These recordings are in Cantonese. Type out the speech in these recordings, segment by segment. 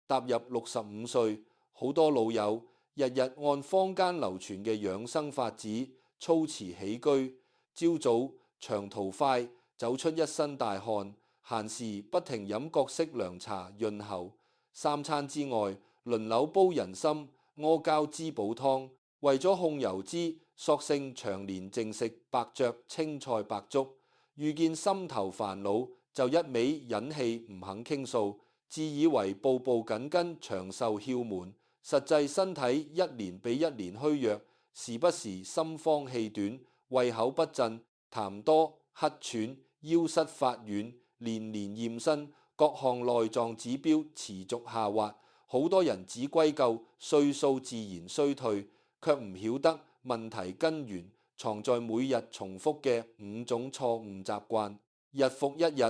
踏入65歲，好多老友日日按坊間流傳嘅養生法子操持起居，朝早長途快，走出一身大汗，閒時不停飲各式涼茶潤喉，三餐之外輪流煲人參、阿膠滋補湯，為咗控油脂，索性長年淨食白灼青菜白粥。遇見心頭煩惱，就一味忍氣唔肯傾訴，自以為步步緊跟長壽竅門，實際身體一年比一年虛弱，時不時心慌氣短，胃口不振，痰多咳喘，腰膝發軟，年年驗身，各項內臟指標持續下滑。好多人只歸咎歲數自然衰退，卻唔曉得問題根源藏在每日重複嘅5種錯誤習慣，日復一日，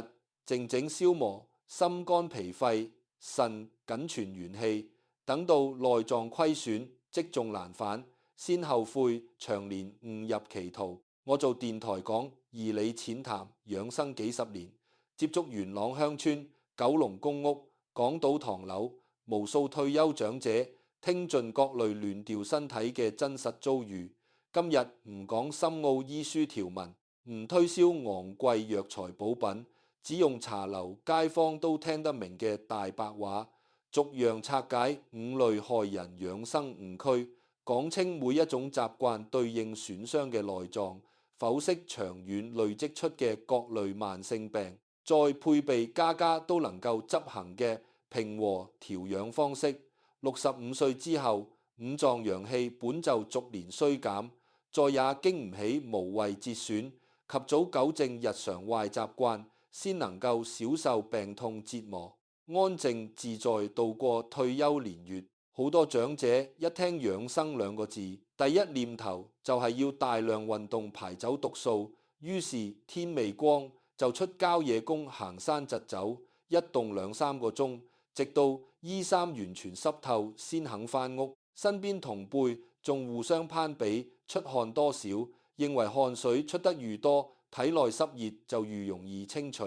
靜靜消磨心肝脾肺腎僅存元氣，等到內臟虧損積重難返，先後悔長年誤入歧途。我做電台講義理淺談養生幾十年，接觸元朗鄉村、九龍公屋、港島唐樓，無數退休長者聽盡各類亂掉身體嘅真實遭遇。今日唔講深奧醫書條文，唔推銷昂貴藥材補品，只用茶樓街坊都聽得明嘅大白話，逐樣拆解5類害人養生誤區，講清每一種習慣對應損傷嘅內臟，剖析長遠累積出嘅各類慢性病，再配備家家都能夠執行嘅平和調養方式。65歲之後，五臟陽氣本就逐年衰減，再也經唔起無謂節損，及早糾正日常壞習慣，先能夠少受病痛折磨，安靜自在度過退休年月。好多長者一聽養生2個字，第一念頭就係要大量運動排走毒素，於是天未光就出郊野公行山疾走，一動2、3個鐘，直到衣衫完全濕透先肯返屋。身邊同輩仲互相攀比出汗多少，認為汗水出得愈多，體內濕熱就愈容易清除，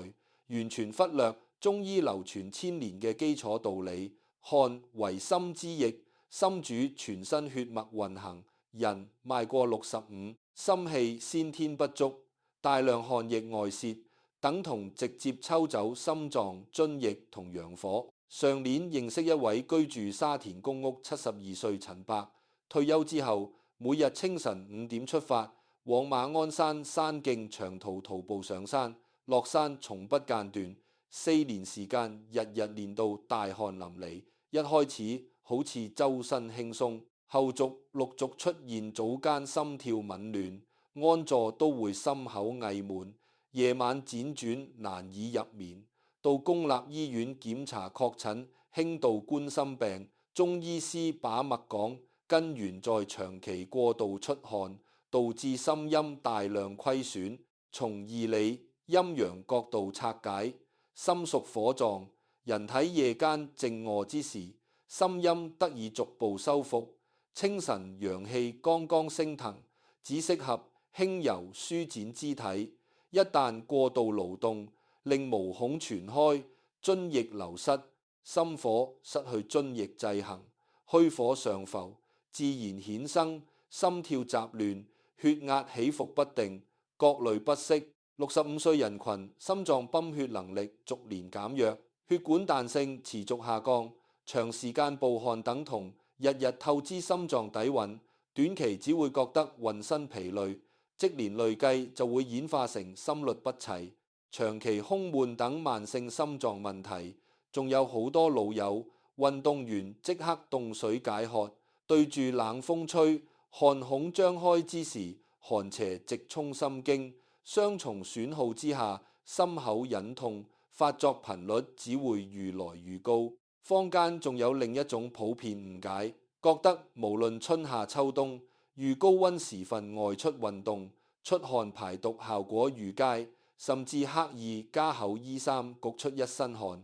完全忽略中醫流傳1000年嘅基礎道理。汗為心之液，心主全身血脈運行，人邁過65，心氣先天不足，大量汗液外泄，等同直接抽走心臟津液同陽火。上年認識一位居住沙田公屋72歲陳伯，退休之後每日清晨5點出發，往馬鞍山山徑長途徒步上山，落山從不間斷，4年時間日日練到大汗淋漓。一開始好似周身輕鬆，後續陸續出現早間心跳紊亂，安坐都會心口翳悶，夜晚輾轉難以入眠。到公立醫院檢查確診輕度冠心病，中醫師把脈講根源在長期過度出汗，導致心陰大量虧損。從義理陰陽角度拆解，心屬火臟，人體夜間靜臥之時，心陰得以逐步修復，清晨陽氣剛剛升騰，只適合輕柔舒展肢體。一旦過度勞動，令毛孔全開，津液流失，心火失去津液制衡，虛火上浮，自然衍生心跳雜亂、血壓起伏不定、各類不適。65歲人群心臟泵血能力逐年減弱，血管彈性持續下降，長時間暴汗等同日日透支心臟底蘊，短期只會覺得渾身疲累，積年累計就會演化成心律不齊、長期胸悶等慢性心臟問題。仲有好多老友運動完即刻凍水解渴，對住冷風吹，汗孔張開之時，寒邪直衝心經，雙重損耗之下，心口隱痛，發作頻率只會愈來愈高。坊間仲有另一種普遍誤解，覺得無論春夏秋冬，遇高溫時分外出運動，出汗排毒效果愈佳，甚至刻意加厚衣衫焗出一身汗。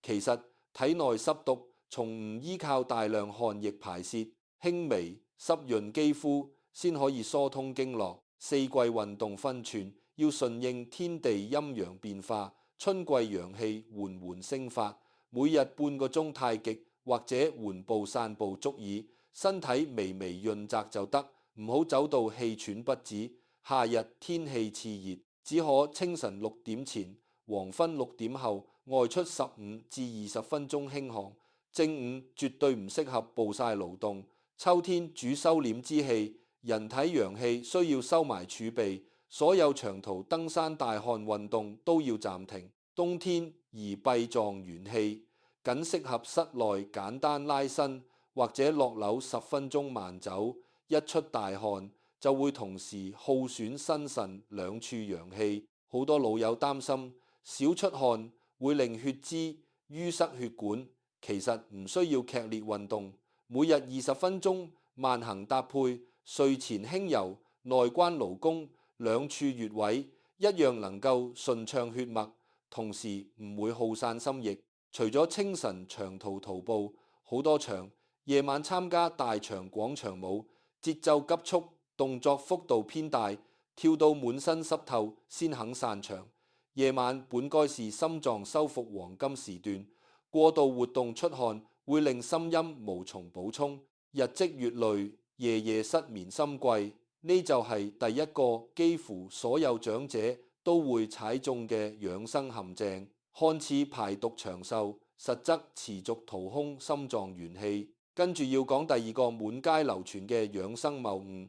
其實體內濕毒從唔依靠大量汗液排泄，輕微濕潤肌膚先可以疏通經絡。四季運動分寸，要順應天地陰陽變化。春季陽氣緩緩升發，每日半個鐘太極或者緩步散步足矣，身體微微潤澤就得，唔好走到氣喘不止。夏日天氣熾熱，只可清晨6點前、黃昏6點後外出15至20分鐘輕航。正午絕對唔適合暴曬勞動。秋天主收斂之氣，人體陽氣需要收埋儲備，所有長途登山大汗運動都要暫停。冬天宜閉藏元氣，僅適合室內簡單拉伸或者落樓10分鐘慢走。一出大汗就會同時耗損心腎兩處陽氣。好多老友擔心少出汗會令血脂淤塞血管，其實唔需要劇烈運動，每日20分鐘慢行搭配睡前輕柔內關勞宮兩處穴位，一樣能夠順暢血脈，同時唔會耗散心液。除咗清晨長途徒步，好多場夜晚參加大場廣場舞，節奏急促，動作幅度偏大，跳到滿身濕透先肯散場。夜晚本該是心臟修復黃金時段，過度活動出汗會令心陰無從補充，日積月累，夜夜失眠心悸。呢就係第一個幾乎所有長者都會踩中嘅養生陷阱，看似排毒長壽，實則持續掏空心臟元氣。跟住要講第二個滿街流傳嘅養生謬誤。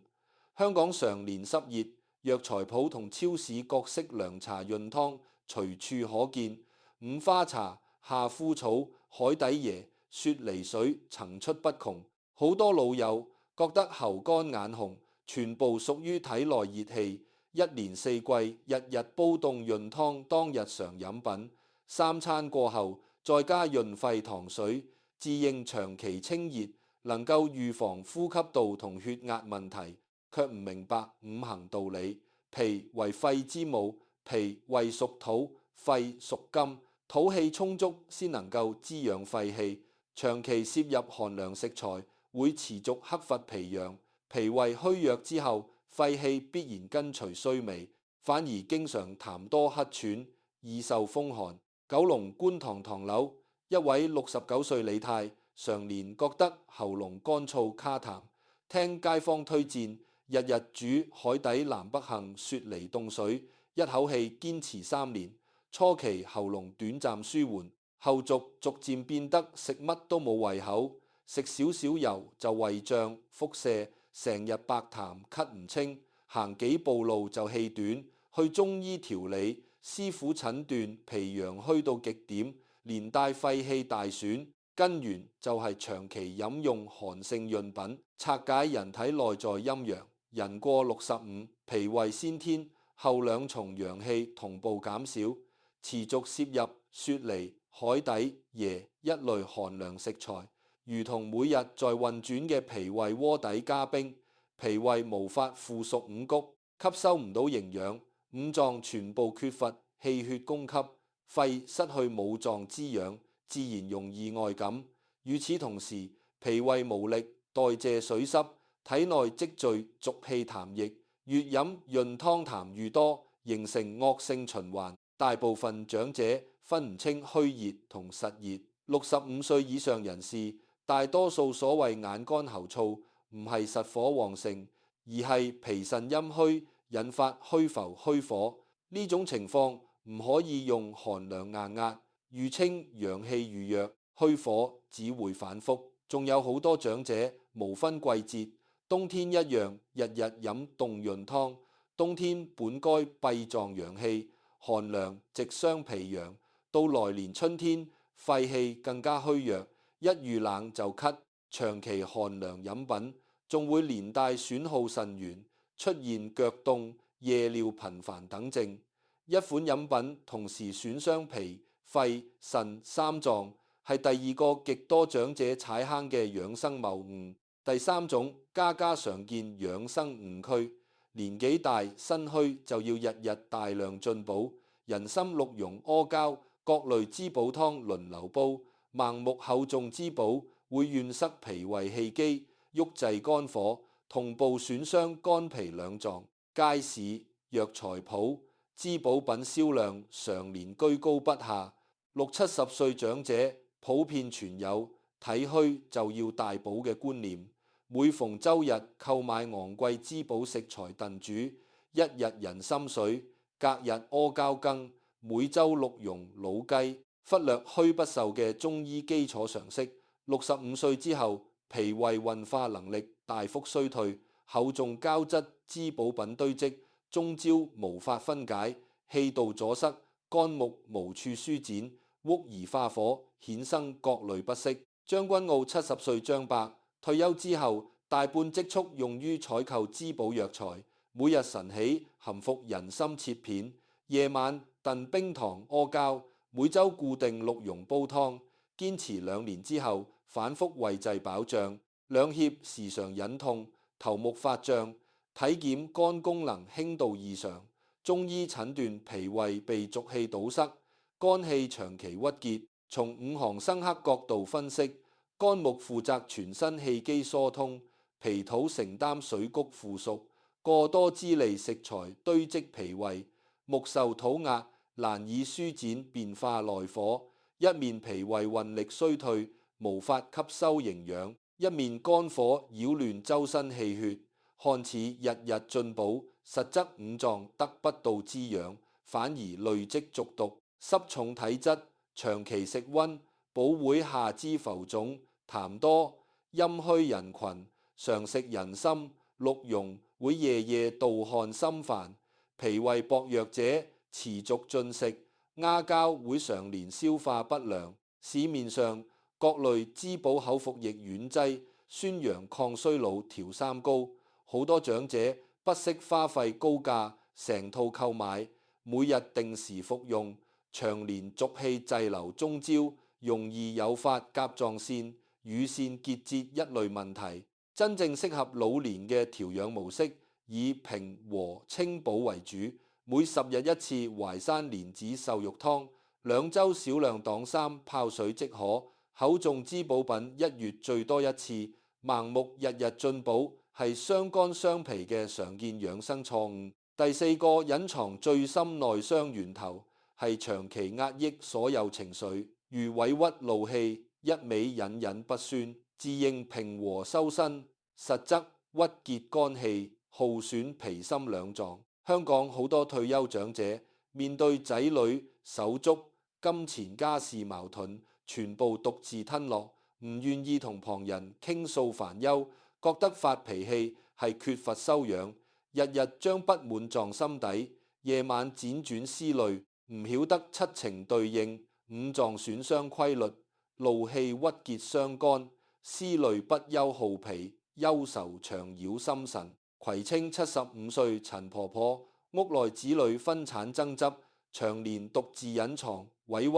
香港常年濕熱，藥材鋪同超市各式涼茶潤湯隨處可見，五花茶、夏枯草、海底椰、雪梨水層出不窮。好多老友覺得喉乾眼紅，全部屬於體內熱氣。一年四季日日煲凍潤湯當日常飲品，三餐過後再加潤肺糖水，自認長期清熱，能夠預防呼吸道同血壓問題，卻唔明白五行道理。脾為肺之母，脾為屬土，肺屬金，土氣充足先能夠滋養肺氣。長期攝入寒涼食材會持續克伐脾陽，脾胃虛弱之後，肺氣必然跟隨衰微，反而經常痰多咳喘，易受風寒。九龍觀塘唐樓一位69歲李太，常年覺得喉嚨乾燥卡痰，聽街坊推薦，日日煮海底南北杏雪梨凍水，一口氣堅持3年。初期喉嚨短暫舒緩，後續逐漸變得食乜都冇胃口，食少少油就胃脹腹瀉，成日白痰咳唔清，行幾步路就氣短，去中醫調理，師傅診斷脾陽虛到極點，連帶肺氣大損，根源就係長期飲用寒性潤品，拆解人體內在陰陽。人過65，脾胃先天後兩重陽氣同步減少，持續攝入雪梨、海底椰一類寒涼食材，如同每日在運轉嘅脾胃鍋底加冰，脾胃無法附屬五穀，吸收唔到營養，五臟全部缺乏氣血供給，肺失去母臟滋養，自然容易外感。與此同時，脾胃無力代謝水濕，體內積聚濁氣痰液，越飲潤湯痰愈多，形成惡性循環。大部分長者分唔清虛熱同實熱。65歲以上人士，大多數所謂眼乾喉燥，唔係實火旺盛，而係脾腎陰虛引發虛浮虛火。呢種情況唔可以用寒涼硬壓，譽稱陽氣遇弱，虛火只會反覆。仲有好多長者無分季節，冬天一樣日日飲凍潤湯。冬天本該閉藏陽氣，寒涼直傷脾陽，到來年春天肺氣更加虛弱，一遇冷就咳，長期寒涼飲品仲會連帶損耗腎元，出現腳凍、夜尿頻繁等症。一款飲品同時損傷脾、肺、腎三臟，係第二個極多長者踩坑嘅養生謬誤。第三種家家常見養生誤區，年紀大身虛就要日日大量進補，人參鹿茸阿膠各類滋補湯輪流煲，盲目厚重滋補會怨塞脾胃氣機，鬱滯肝火，同步損傷肝脾兩臟。街市藥材鋪滋補品銷量常年居高不下，60、70歲長者普遍存有體虛就要大補嘅觀念。每逢周日購買昂貴滋補食材燉煮，一日人參水，隔日阿膠羹，每週鹿茸老雞，忽略虛不受嘅中醫基礎常識。65歲之後，脾胃運化能力大幅衰退，厚重膠質滋補品堆積，中焦無法分解，氣道阻塞，肝木無處舒展，鬱而化火，衍生各類不適。將軍澳70歲張伯退休之後，大半積蓄用於採購滋補藥材，每日晨起含服人參切片，夜晚燉冰糖阿膠，每週固定鹿茸煲湯。堅持2年之後，反覆胃滯飽脹，兩脅時常忍痛，頭目發脹，體檢肝功能輕度異常，中醫診斷脾胃被濁氣堵塞，肝氣長期鬱結。從5行生克角度分析，肝木負責全身氣機疏通，脾土承擔水谷腐熟，過多滋膩食材堆積脾胃，木受土壓，難以舒展變化內火，一面脾胃運力衰退，無法吸收營養，一面肝火擾亂周身氣血，看似日日進補，實則五臟得不到滋養，反而累積濁毒。濕重體質，長期食溫，補會下肢浮腫，痰多，陰虛人群，常食人參、鹿茸會夜夜盜汗心煩，脾胃薄弱者持續進食，阿膠會常年消化不良。市面上各類滋補口服液丸劑宣揚抗衰老調三高，好多長者不惜花費高價成套購買，每日定時服用，長年濁氣滯留中焦，容易誘發甲狀腺、乳腺結節一類問題。真正適合老年嘅調養模式，以平和清補為主，每10日一次淮山蓮子瘦肉湯，2周少量黨參泡水即可。厚重滋補品1月最多1次，盲目日日進補係傷肝傷脾嘅常見養生錯誤。第4個隱藏最深內傷源頭係長期壓抑所有情緒，如委屈怒氣，一味隱忍不宣，自認平和修身，實則鬱結肝氣，耗損脾心兩臟。香港好多退休長者面對仔女、手足、金錢家事矛盾，全部獨自吞落，唔願意同旁人傾訴煩憂，覺得發脾氣係缺乏修養，日日將不滿撞心底，夜晚輾轉思慮，唔曉得七情對應，五臟損傷規律，怒氣鬱結傷肝，思慮不休耗脾，憂愁長擾心神。葵青75歲陳婆婆，屋內子女分產爭執，長年獨自隱藏委屈，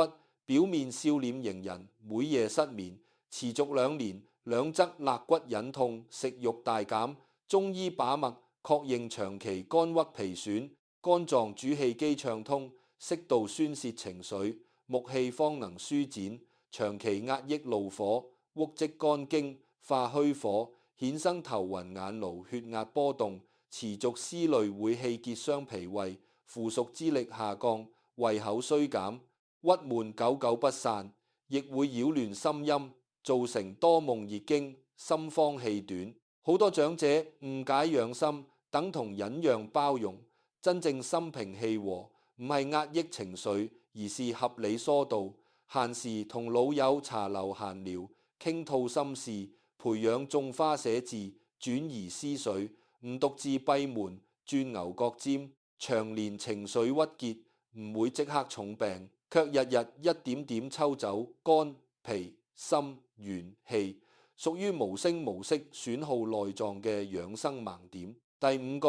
表面笑臉迎人，每夜失眠，持續2年，2側肋骨隱痛，食慾大減，中醫把脈確認長期肝鬱脾損，肝臟主氣機暢通，適度宣泄情緒，木氣方能舒展，長期壓抑怒火，鬱積肝經，化虛火，衍生頭暈眼勞、血壓波動，持續思慮會氣結傷脾胃，腐屬之力下降，胃口衰減，鬱悶久久不散，亦會擾亂心陰，造成多夢易驚、心慌氣短。好多長者誤解養心等同忍讓包容，真正心平氣和，唔係壓抑情緒，而是合理疏導。閒時同老友茶樓閒聊，傾吐心事，培養種花寫字，轉移思緒，唔獨自閉門鑽牛角尖，長年情緒鬱結，唔會即刻重病，卻日日一點點抽走肝、脾、心、元、氣，屬於無聲無息損耗內臟嘅養生盲點。第5個，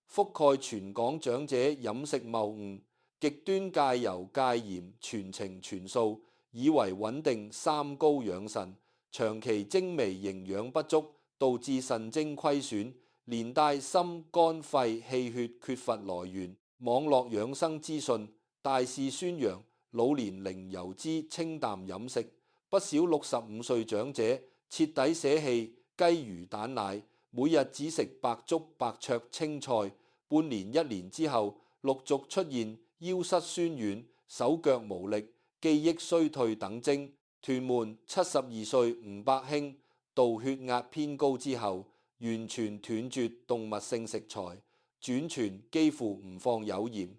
覆蓋全港長者飲食謬誤，極端戒油戒鹽全程全素，以為穩定三高養腎，長期精微營養不足，導致腎精虧損，連帶心肝肺氣血缺乏來源。網絡養生資訊大肆宣揚老年零油脂清淡飲食，不少65歲長者徹底捨棄雞魚蛋奶，每日只食白粥白灼青菜，半年1年之後陸續出現腰膝酸軟、手腳無力、記憶衰退等症，屯門72歲吳伯興度血壓偏高之後，完全斷絕動物性食材，轉全幾乎唔放有鹽，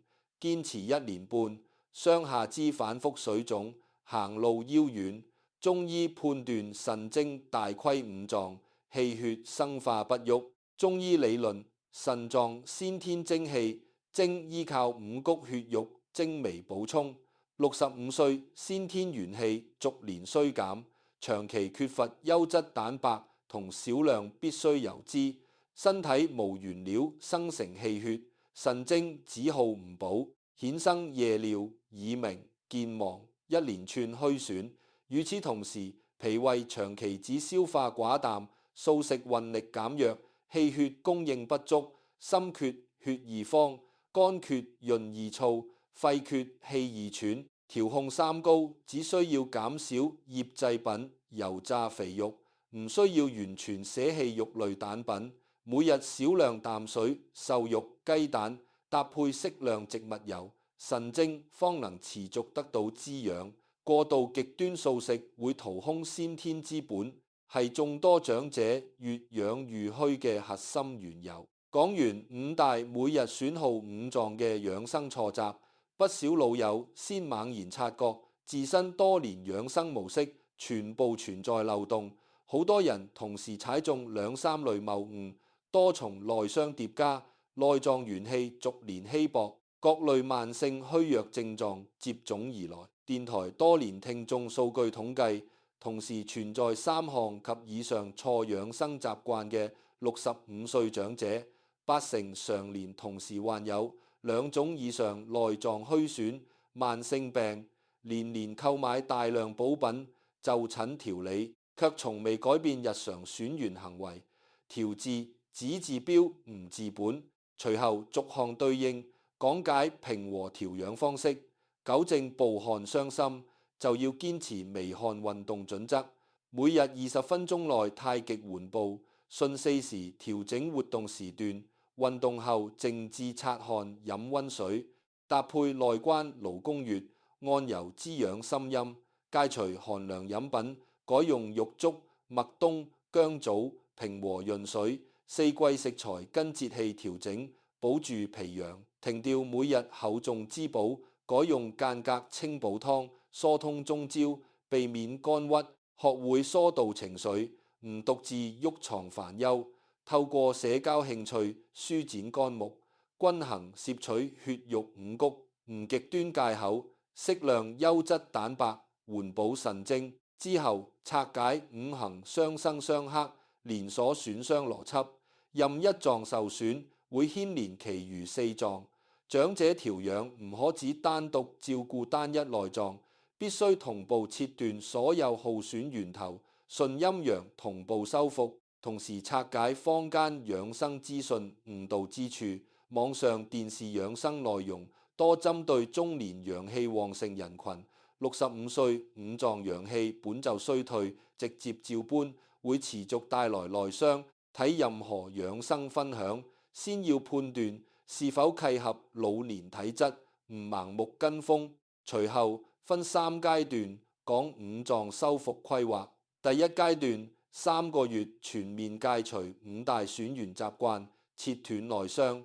堅持1年半，雙下肢反覆水腫，行路腰軟，中醫判斷腎精大虧五臟，氣血生化不喐。中醫理論，腎臟先天精氣，精依靠五穀血肉精微補充。65歲先天元氣逐年衰減，長期缺乏優質蛋白同少量必需油脂，身體無原料生成氣血，腎精只耗唔補，衍生夜尿、耳鳴、健忘一連串虛損。與此同時，脾胃長期只消化寡淡，素食運力減弱，氣血供應不足，心缺血易荒，肝缺潤易燥，肺缺氣易喘。調控三高，只需要減少醃製品、油炸肥肉，唔需要完全捨棄肉類蛋品。每日少量淡水、瘦肉、雞蛋，搭配適量植物油，腎精方能持續得到滋養。過度極端素食會掏空先天之本，係眾多長者越養越虛嘅核心緣由。講完5大每日損耗五臟嘅養生錯習，不少老友先猛然察覺自身多年養生模式全部存在漏洞，好多人同時踩中2、3類謬誤，多重內傷疊加，內臟元氣逐年稀薄，各類慢性虛弱症狀接踵而來。電台多年聽眾數據統計，同時存在3項及以上錯養生習慣嘅65歲長者，80%常年同時患有2種以上內臟虛損、慢性病，年年購買大量補品就診調理，卻從未改變日常選緣行為。調治只治標唔治本。隨後逐項對應講解平和調養方式，糾正暴汗傷心就要堅持微汗運動準則，每日20分鐘內太極緩步，順4時調整活動時段。運動後靜置擦汗飲溫水，搭配內關勞宮穴，按揉滋養心陰。戒除寒涼飲品，改用玉竹、麥冬、薑棗平和潤水。4季食材跟節氣調整，保住脾陽。停掉每日厚重滋補，改用間隔清補湯，疏通中焦，避免肝鬱。學會疏導情緒，唔獨自鬱藏煩憂。透過社交興趣舒展肝木，均衡攝取血肉五穀，唔極端戒口，適量優質蛋白，緩補腎精。之後拆解五行相生相克、連鎖損傷邏輯，任一臟受損會牽連其餘4臟。長者調養唔可只單獨照顧單一內臟，必須同步切斷所有耗損源頭，順陰陽同步修復。同時拆解坊間養生資訊誤導之處，網上電視養生內容多針對中年陽氣旺盛人群，65歲五臟陽氣本就衰退，直接照搬會持續帶來內傷。睇任何養生分享，先要判斷是否契合老年體質，唔盲目跟風。隨後分3階段講五臟修復規劃。第一階段3個月全面戒除5大損源習慣，切斷內傷。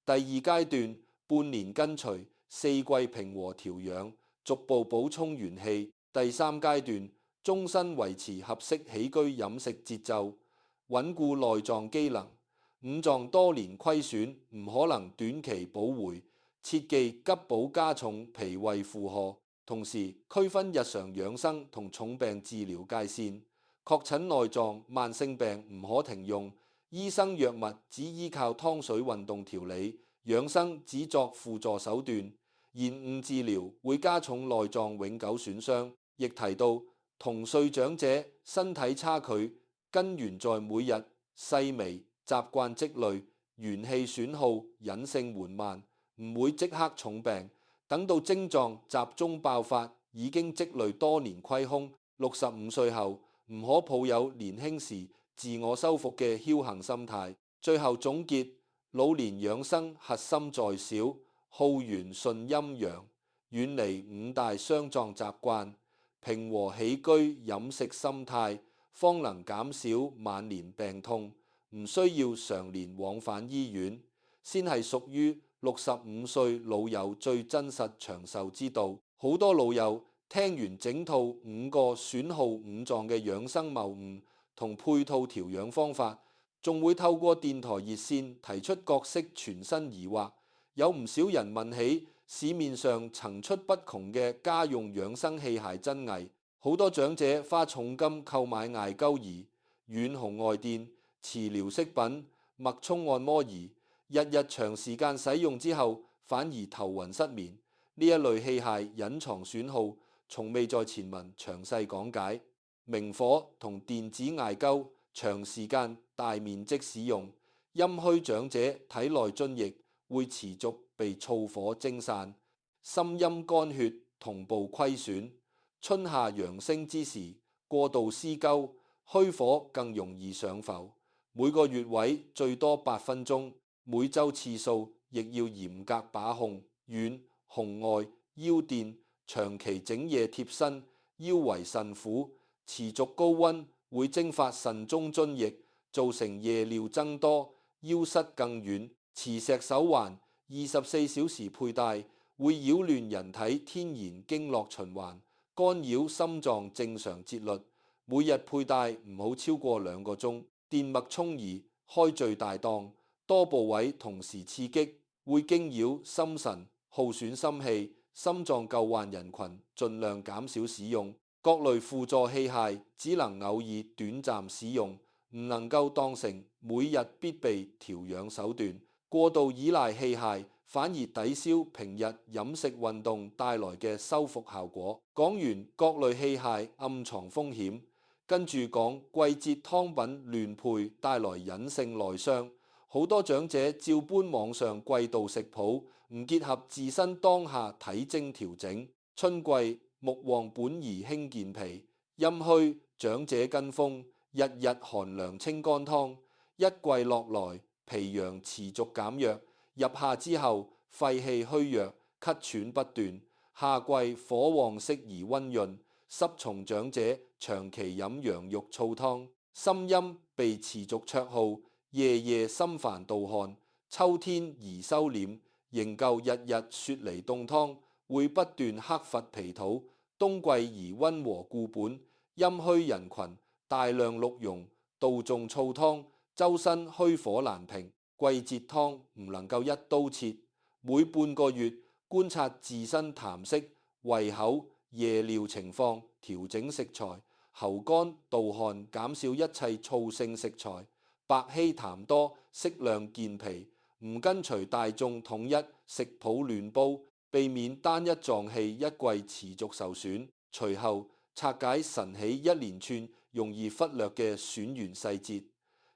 第二階段半年跟隨4季平和調養，逐步補充元氣。第3階段終身維持合適起居飲食節奏，穩固內臟機能。五臟多年虧損唔可能短期補回，切忌急補加重脾胃負荷。同時區分日常養生同重病治療界線。確診內臟慢性病唔可停用，醫生藥物只依靠湯水運動調理，養生只作輔助手段。延誤治療會加重內臟永久損傷。亦提到同歲長者身體差距根源在每日細微習慣積累，元氣損耗隱性緩慢，唔會即刻重病。等到症狀集中爆發，已經積累多年虧空。65歲後唔可抱有年輕時自我修復嘅僥倖心態。最後總結，老年養生核心在少，耗元順陰陽，遠離5大傷臟習慣。平和起居飲食心態，方能減少晚年病痛，唔需要常年往返醫院，先係屬於65歲老友最真實長壽之道。好多老友聽完整套5個損耗五臟嘅養生謬誤同配套調養方法，仲會透過電台熱線提出各式全新疑惑。有唔少人問起市面上層出不窮嘅家用養生器械真偽，好多長者花重金購買艾灸儀、遠紅外電、磁療飾品、脈衝按摩儀，日日長時間使用之後，反而頭暈失眠。呢一類器械隱藏損耗，從未在前文詳細講解。明火同電子艾灸長時間大面積使用，陰虛長者體內津液會持續被燥火蒸散，心陰肝血同步虧損。春夏陽升之時，過度施灸，虛火更容易上浮。每個穴位最多8分鐘，每週次數亦要嚴格把控。遠紅外、腰電長期整夜貼身，腰圍腎苦，持續高溫會蒸發腎中津液，造成夜尿增多，腰膝更軟。磁石手環24小時佩戴，會擾亂人體天然經絡循環，干擾心臟正常節律。每日佩戴唔好超過2個鐘。電脈衝儀開最大檔，多部位同時刺激，會驚擾心神，耗損心氣。心臟舊患人群盡量減少使用。各類輔助器械只能偶爾短暫使用，唔能夠當成每日必備調養手段。過度依賴器械反而抵消平日飲食運動帶來嘅修復效果。講完各類器械暗藏風險，跟住講季節湯品亂配帶來隱性內傷。好多長者照搬網上季度食譜，唔結合自身當下體徵調整。春季木旺本宜輕健脾，陰虛長者跟風，日日寒涼清肝湯。一季落來，脾陽持續減弱，入夏之後肺氣虛弱，咳喘不斷。夏季火旺適宜溫潤，濕重長者長期飲羊肉燥湯。心陰被持續綽耗，夜夜心煩盜汗。秋天宜收斂，仍舊日日雪梨凍湯，會不斷克伐脾土。冬季宜溫和固本，陰虛人群大量鹿茸、杜仲燥湯，周身虛火難平。季節湯唔能夠一刀切，每半個月觀察自身痰色、胃口、夜尿情況，調整食材。喉乾盜汗，減少一切燥性食材。白稀痰多，適量健脾。唔跟隨大眾統一食譜亂煲，避免單一臟器一季持續受損。隨後拆解晨起一連串容易忽略嘅選元細節。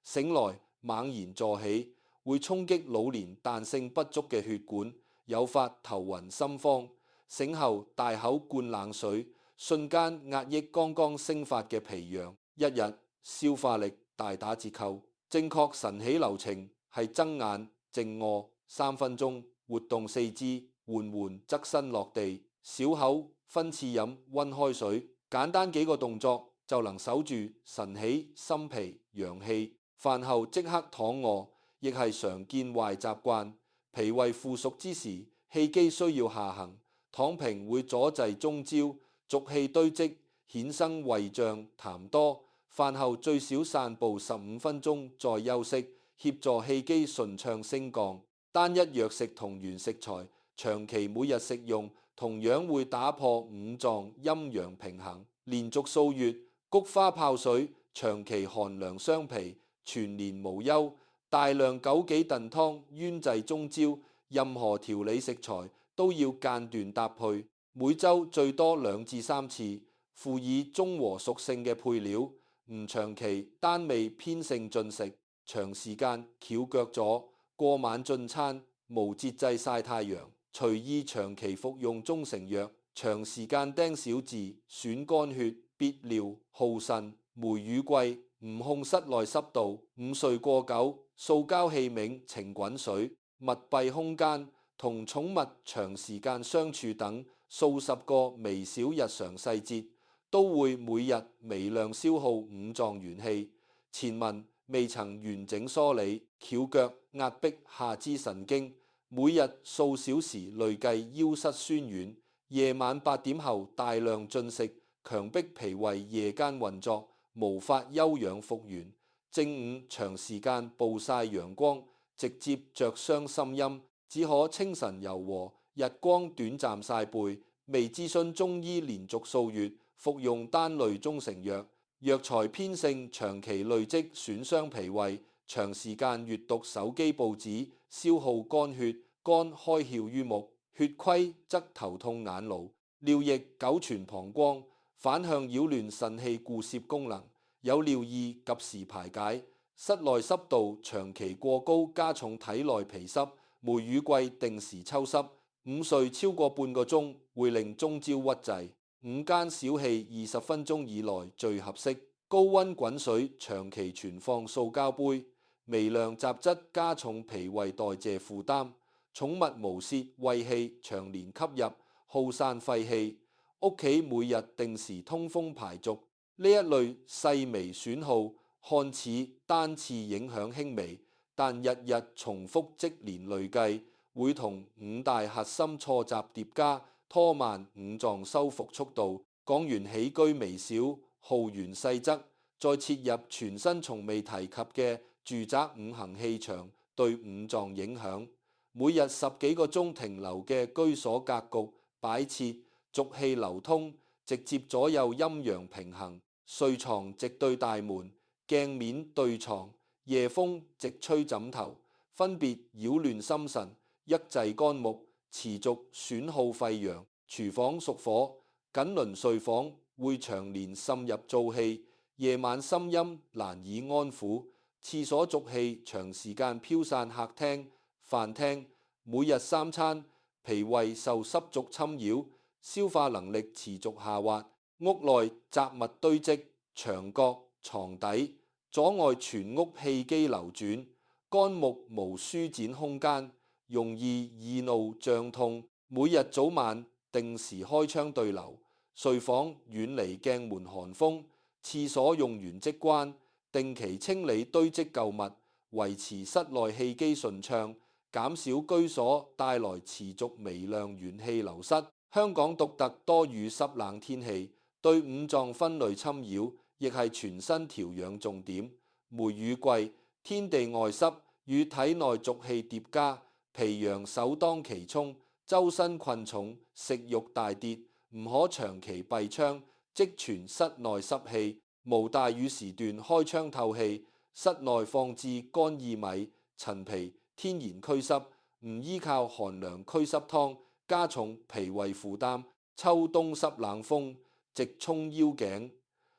醒來猛然坐起，會衝擊老年彈性不足嘅血管，誘發頭暈心慌。醒後大口灌冷水，瞬間壓抑剛剛升發嘅脾陽，一日消化力大打折扣。正確晨起流程係睜眼、靜臥3分鐘，活動四肢，緩緩側身落地，小口分次飲溫開水，簡單幾個動作就能守住晨起心脾陽氣。飯後即刻躺臥，亦係常見壞習慣。脾胃腐熟之時，氣機需要下行，躺平會阻滯中焦，濁氣堆積，衍生胃脹痰多。飯後最少散步15分鐘再休息，協助氣機順暢升降。單一藥食同源食材，長期每日食用，同樣會打破五臟陰陽平衡。連續數月，菊花泡水，長期寒涼傷脾，全年無憂。大量枸杞燉湯，冤滯中焦。任何調理食材都要間斷搭配，每周最多2至3次，輔以中和屬性嘅配料。唔長期單味偏性進食，長時間翹腳坐，過晚進餐，無節制曬太陽，隨意長期服用中成藥，長時間釘小字，損肝血，憋尿，耗腎。梅雨季唔控室內濕度，午睡過久，塑膠器皿呈滾水，密閉空間，同寵物長時間相處等數十個微小日常細節，都會每日微量消耗五臟元氣。前文未曾完整梳理，翹腳壓迫下肢神經，每日數小時累計腰膝酸軟。夜晚8點後大量進食，強迫脾胃夜間運作，無法休養復原。正午長時間暴曬陽光，直接灼傷心陰，只可清晨柔和，日光短暫曬背。未諮詢中醫，連續數月服用單類中成藥，藥材偏性，長期累積損傷脾胃。長時間閱讀手機報紙，消耗肝血，肝開竅於目。血虧則頭痛眼勞，尿液久存膀胱，反向擾亂腎氣固攝功能。有尿意及時排解。室內濕度長期過高，加重體內脾濕。梅雨季定時抽濕。午睡超過半個鐘會令中焦鬱滯。午間小憩20分鐘以內最合適。高溫滾水長期存放塑膠杯，微量雜質加重脾胃代謝負擔。寵物毛屑胃氣長年吸入，耗散肺氣。屋企每日定時通風排俗。呢一類細微損耗看似單次影響輕微，但日日重複積年累計，會同五大核心錯雜疊加，拖慢五臟修復速度。講完起居微小，耗元細則，再切入全身從未提及嘅住宅五行氣場對五臟影響。每日10幾個鐘停留嘅居所格局擺設，濁氣流通，直接左右陰陽平衡。睡床直對大門，鏡面對床，夜風直吹枕頭，分別擾亂心神，抑制肝木，持續損耗肺陽。廚房屬火，緊鄰睡房會長年滲入燥氣，夜晚深陰難以安撫。廁所濁氣長時間飄散客廳、飯廳，每日3餐，脾胃受濕濁侵擾，消化能力持續下滑。屋內雜物堆積，牆角、床底，阻礙全屋氣機流轉。肝木無舒展空間，容易易怒脹痛。每日早晚定時開窗對流。睡房遠離鏡門寒風，廁所用完即關。定期清理堆積舊物，維持室內氣機順暢，減少居所帶來持續微量元氣流失。香港獨特多雨濕冷天氣，對五臟分類侵擾，亦係全身調養重點。梅雨季，天地外濕與體內濁氣疊加，脾陽首當其衝，周身困重，食慾大跌，唔可長期閉窗，積存室內濕氣。無大雨時段開窗透氣，室內放置乾薏米、陳皮，天然驅濕，唔依靠寒涼驅濕湯，加重脾胃負擔。秋冬濕冷風直衝腰頸，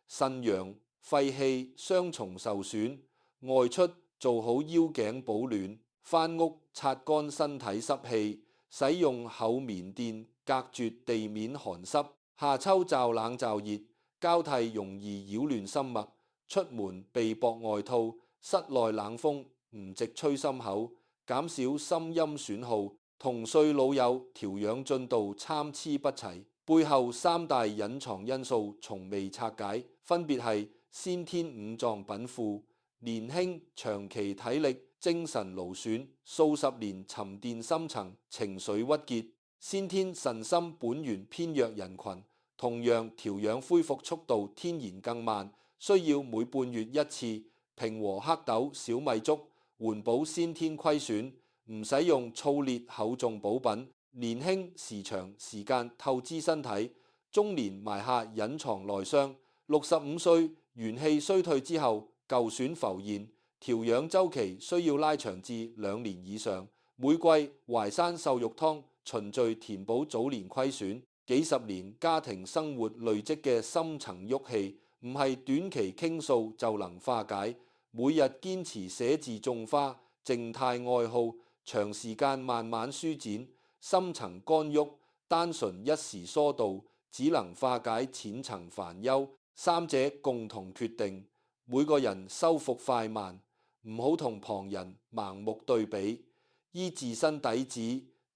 腎陽肺氣雙重受損。外出做好腰頸保暖，返屋擦乾身體濕氣，使用厚棉墊隔絕地面寒濕。夏秋驟冷驟熱，交替容易擾亂心脈，出門備薄外套，室內冷風唔直吹心口，減少心陰損耗。同歲老友調養進度參差不齊，背後3大隱藏因素從未拆解，分別係先天五臟稟賦、年輕長期體力精神勞損、數十年沉澱深層情緒鬱結。先天腎心本源偏弱人群，同樣調養恢復速度天然更慢，需要每半月1次平和黑豆小米粥，緩補先天虧損。唔使用燥烈厚重補品。年輕時長時間透支身體，中年埋下隱藏內傷。65歲元氣衰退之後，舊損浮現，調養周期需要拉長至2年以上。每季淮山瘦肉湯循序填補早年虧損。幾十年家庭生活累積嘅深層鬱氣，唔係短期傾訴就能化解。每日堅持寫字種花，靜態愛好，長時間慢慢舒展。深層肝鬱，單純一時疏導，只能化解淺層煩憂。三者共同決定，每個人修復快慢，唔好同旁人盲目對比，依自身底子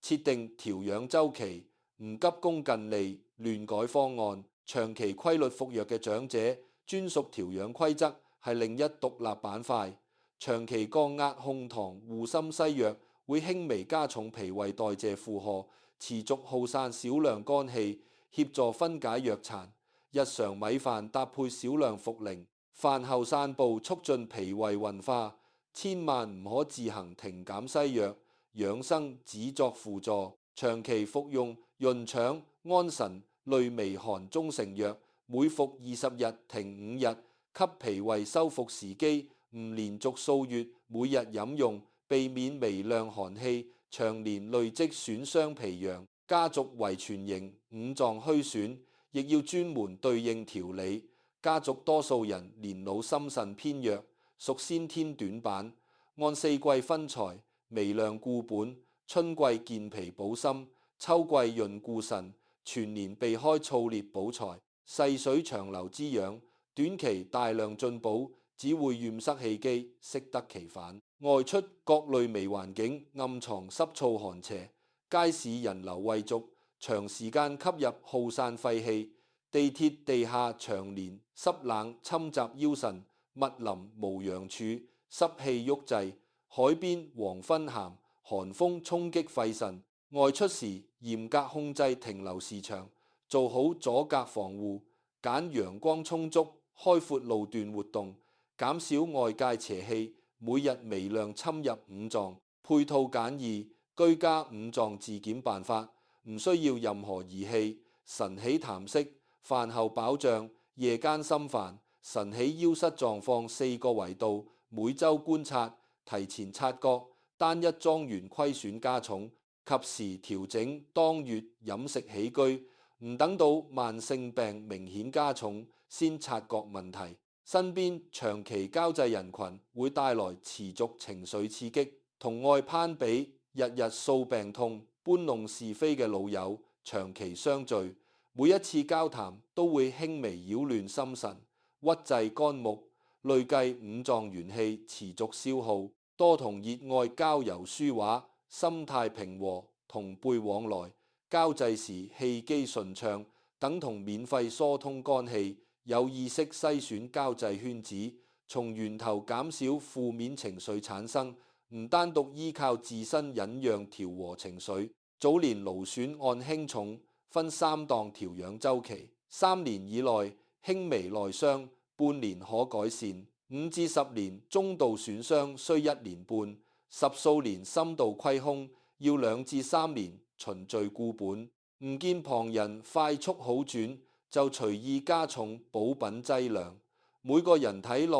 設定調養周期，唔急功近利，亂改方案。長期規律服藥嘅長者專屬調養規則係另一獨立板塊。長期降壓控糖護心西藥會輕微加重脾胃代謝負荷，持續耗散少量肝氣，協助分解藥殘。日常米飯搭配少量茯苓，飯後散步促進脾胃運化。千萬唔可自行停減西藥，養生只作輔助。長期服用潤腸、安神、類微寒中成藥，每服20日停5日，給脾胃修復時機。唔連續數月每日飲用，避免微量寒氣長年累積損傷脾陽。家族遺傳型五臟虛損，亦要專門對應調理。家族多數人年老心腎偏弱，屬先天短板。按四季分財，微量固本，春季健脾補心，秋季潤固腎，全年避開燥烈補財，細水長流之養。短期大量進補，只會厭塞氣機，適得其反。外出各類微環境暗藏濕燥寒邪，街市人流畏足，長時間吸入耗散廢氣。地鐵地下長年濕冷侵襲腰腎，密林無陽處，濕氣鬱滯。海邊黃昏鹹，寒風衝擊肺腎。外出時嚴格控制停留時長，做好阻隔防護，揀陽光充足、開闊路段活動，減少外界邪氣，每日微量侵入五臟。配套簡易，居家五臟自檢辦法，唔需要任何儀器。晨起痰息，飯後飽脹，夜間心煩，晨起腰膝狀況4個維度，每週觀察，提前察覺單一莊園虧損加重，及時調整當月飲食起居，唔等到慢性病明顯加重先察覺問題。身邊長期交際人群會帶來持續情緒刺激，同愛攀比、日日訴病痛、搬弄是非嘅老友長期相聚，每一次交談都會輕微擾亂心神，鬱滯肝木，累計五臟元氣持續消耗。多同熱愛交遊書畫，心態平和，同輩往來，交際時氣機順暢，等同免費疏通肝氣。有意識篩選交際圈子，從源頭減少負面情緒產生，唔單獨依靠自身忍讓調和情緒。早年勞損按輕重分3檔調養週期，3年以內輕微內傷，半年可改善；5至10年中度損傷需1年半，10數年深度虧空要2至3年循序固本。唔見旁人快速好轉，就隨意加重補品劑量。每個人體內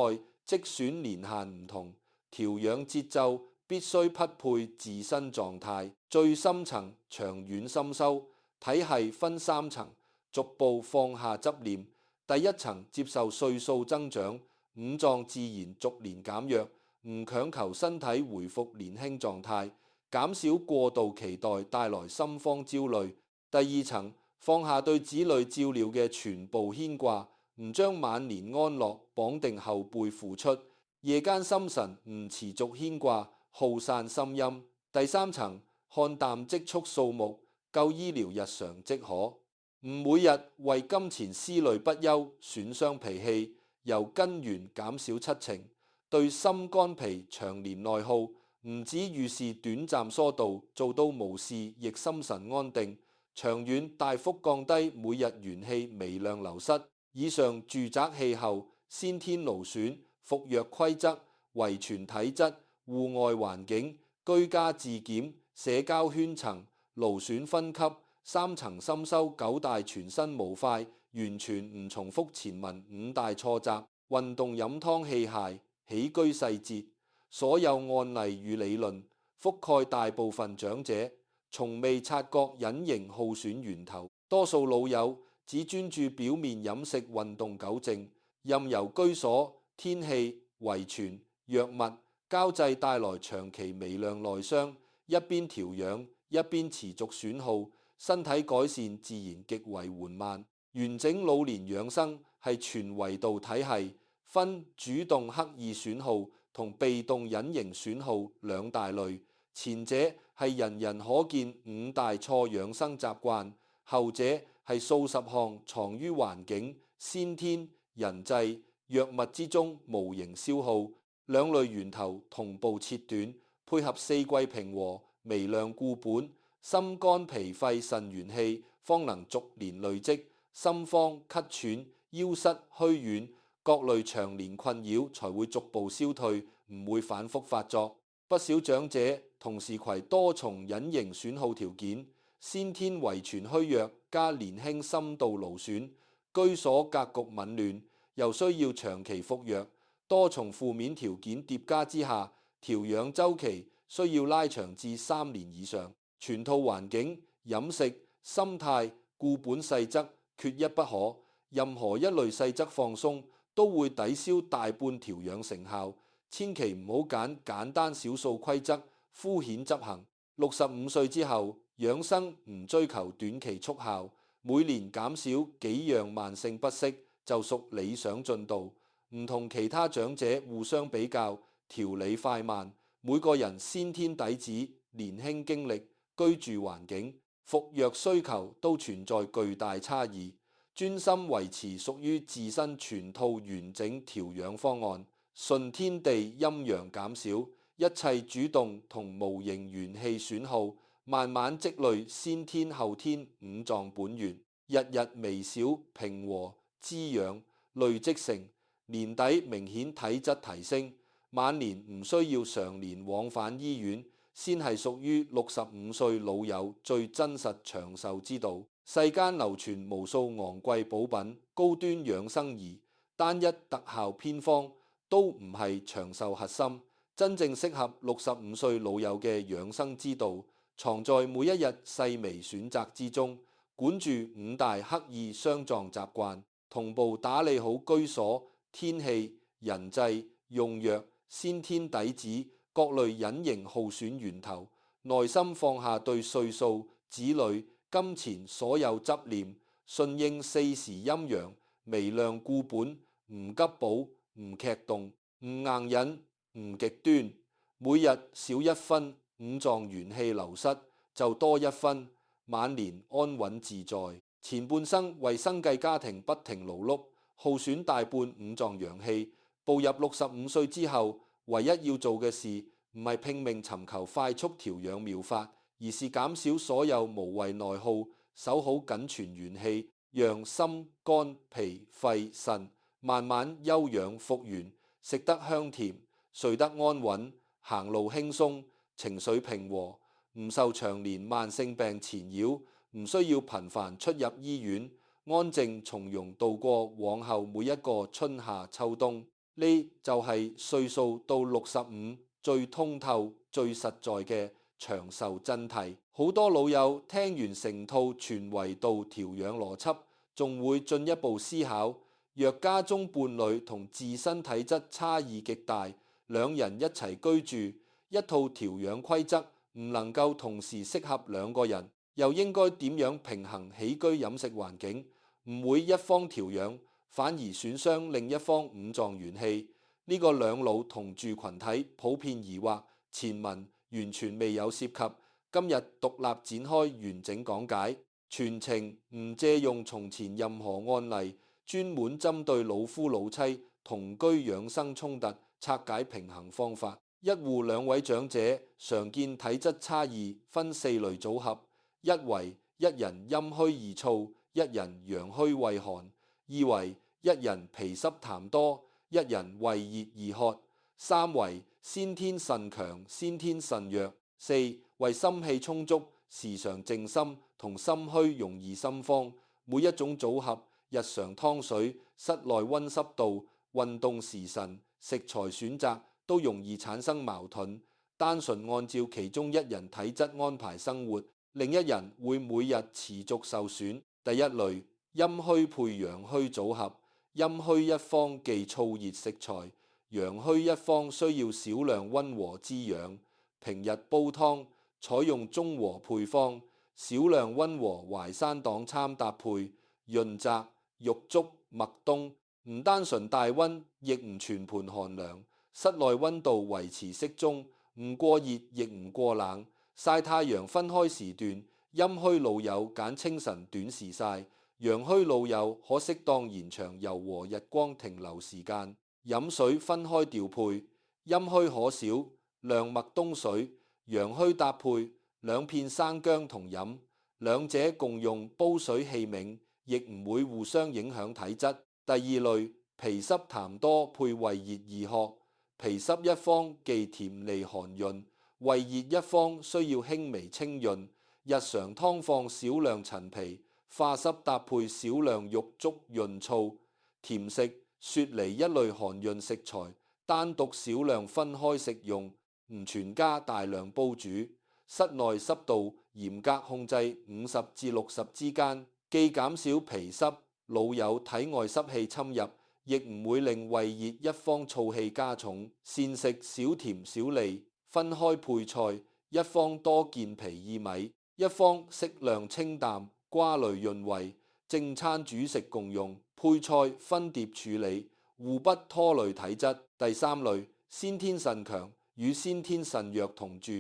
積損年限唔同，調養節奏必須匹配自身狀態。最深層長遠深修，體系分3層，逐步放下執念。第一層接受歲數增長，五臟自然逐年減弱，唔強求身體回復年輕狀態，減少過度期待帶來心慌焦慮。第二層放下對子女照料嘅全部牽掛，唔將晚年安樂綁定後輩付出，夜間心神唔持續牽掛，耗散心陰。第三層看淡積蓄數目，夠醫療日常即可，唔每日為金錢思慮不休，損傷脾氣，由根源減少7成。對心肝脾長年內耗，唔止遇事短暫疏導，做到無事亦心神安定。長遠大幅降低每日元氣微量流失。以上住宅氣候、先天勞損、服藥規則、遺傳體質、戶外環境、居家自檢、社交圈層、勞損分級、3層深修9大全身模塊，完全唔重複前文5大錯習。運動飲湯器械、起居細節，所有案例與理論，覆蓋大部分長者，從未察覺隱形耗損源頭。多數老友只專注表面飲食運動糾正，任由居所、天氣、遺傳、藥物交際帶來長期微量內傷，一邊調養一邊持續損耗，身體改善自然極為緩慢。完整老年養生係全維度體系，分主動刻意損耗同被動隱形損耗2大類。前者係人人可見5大錯養生習慣，後者係數十項藏於環境、先天、人際、藥物之中無形消耗，兩類源頭同步切斷，配合四季平和、微量固本，心肝脾肺腎元氣方能逐年累積，心慌咳喘、腰膝虛軟各類長年困擾才會逐步消退，唔會反覆發作。不少長者同時攜多重隱形損耗條件，先天遺傳虛弱加年輕心道勞損，居所格局紊亂，又需要長期服藥，多重負面條件疊加之下，調養週期需要拉長至3年以上。全套環境、飲食、心態、固本細則缺一不可，任何一類細則放鬆都會抵消大半調養成效。千祈唔好揀簡單少數規則，敷衍執行。65歲之後，養生唔追求短期速效，每年減少幾樣慢性不適就屬理想進度。唔同其他長者互相比較，調理快慢，每個人先天底子、年輕經歷、居住環境、服藥需求都存在巨大差異。專心維持屬於自身全套完整調養方案，順天地陰陽減少，一切主動同無形元氣損耗，慢慢積累先天後天五臟本源，日日微小平和滋養累積成，年底明顯體質提升，晚年唔需要常年往返醫院，先係屬於65歲老友最真實長壽之道。世間流傳無數昂貴補品、高端養生儀，單一特效偏方都唔係長壽核心。真正適合65歲老友嘅養生之道，藏在每一日細微選擇之中。管住5大刻意傷臟習慣，同步打理好居所、天氣、人際、用藥、先天底子各類隱形耗損源頭，內心放下對歲數、子女、金錢所有執念，順應四時陰陽，微量固本，唔急補，唔劇動，唔硬忍，唔極端，每日少1分，五臟元氣流失就多1分，晚年安穩自在。前半生為生計家庭不停勞碌，耗損大半五臟陽氣，步入65歲之後，唯一要做嘅事唔係拼命尋求快速調養妙法，而是減少所有無謂內耗，守好僅存元氣，讓心肝脾肺腎慢慢休養復原，食得香甜，睡得安穩，行路輕鬆，情緒平和，唔受長年慢性病纏繞，唔需要頻繁出入醫院，安靜從容度過往後每一個春夏秋冬。呢就係歲數到65最通透、最實在嘅長壽真諦。好多老友聽完成套全維度調養邏輯，仲會進一步思考：若家中伴侶同自身體質差異極大，兩人一齊居住，一套調養規則唔能夠同時適合兩個人，又應該點樣平衡起居飲食環境，唔會一方調養，反而損傷另一方五臟元氣。呢個兩老同住群體普遍疑惑，前文完全未有涉及，今日獨立展開完整講解，全程唔借用從前任何案例，專門針對老夫老妻同居養生衝突拆解平衡方法。一戶兩位長者常見體質差異分4類組合：一為一人陰虛易燥，一人陽虛畏寒；二為一人脾濕痰多，一人胃熱易渴；三為先天腎強，先天腎弱；四為心氣充足，時常靜心，同心虛容易心慌。每一種組合，日常湯水、室內溫濕度、運動時辰、食材選擇都容易產生矛盾。單純按照其中一人體質安排生活，另一人會每日持續受損。第一類陰虛配陽虛組合，陰虛一方忌燥熱食材，陽虛一方需要少量溫和滋養。平日煲湯採用中和配方，少量溫和淮山黨參搭配，潤澤、玉竹、麥冬，唔單純大溫，亦唔全盤寒涼。室內溫度維持適中，唔過熱亦唔過冷。曬太陽分開時段，陰虛老友揀清晨短時曬，陽虛老友可適當延長柔和日光停留時間。飲水分開調配，陰虛可少亮麥冬水，陽虛搭配2片生薑同飲，兩者共用煲水器皿，亦唔會互相影響體質。第二類，脾濕痰多配胃熱2殼，脾濕一方忌甜膩寒潤，胃熱一方需要輕微清潤。日常湯放少量陳皮，化濕搭配少量玉竹潤燥。甜食雪梨一類寒潤食材，單獨少量分開食用，唔全加大量煲煮。室內濕度嚴格控制50至60之間，既減少脾濕老友體外濕氣侵入，亦唔會令胃熱一方燥氣加重。膳食少甜少膩，分開配菜，一方多健脾益米，一方適量清淡瓜類潤胃。正餐主食共用，配菜分碟處理，互不拖累體質。第三類，先天腎強與先天腎弱同住，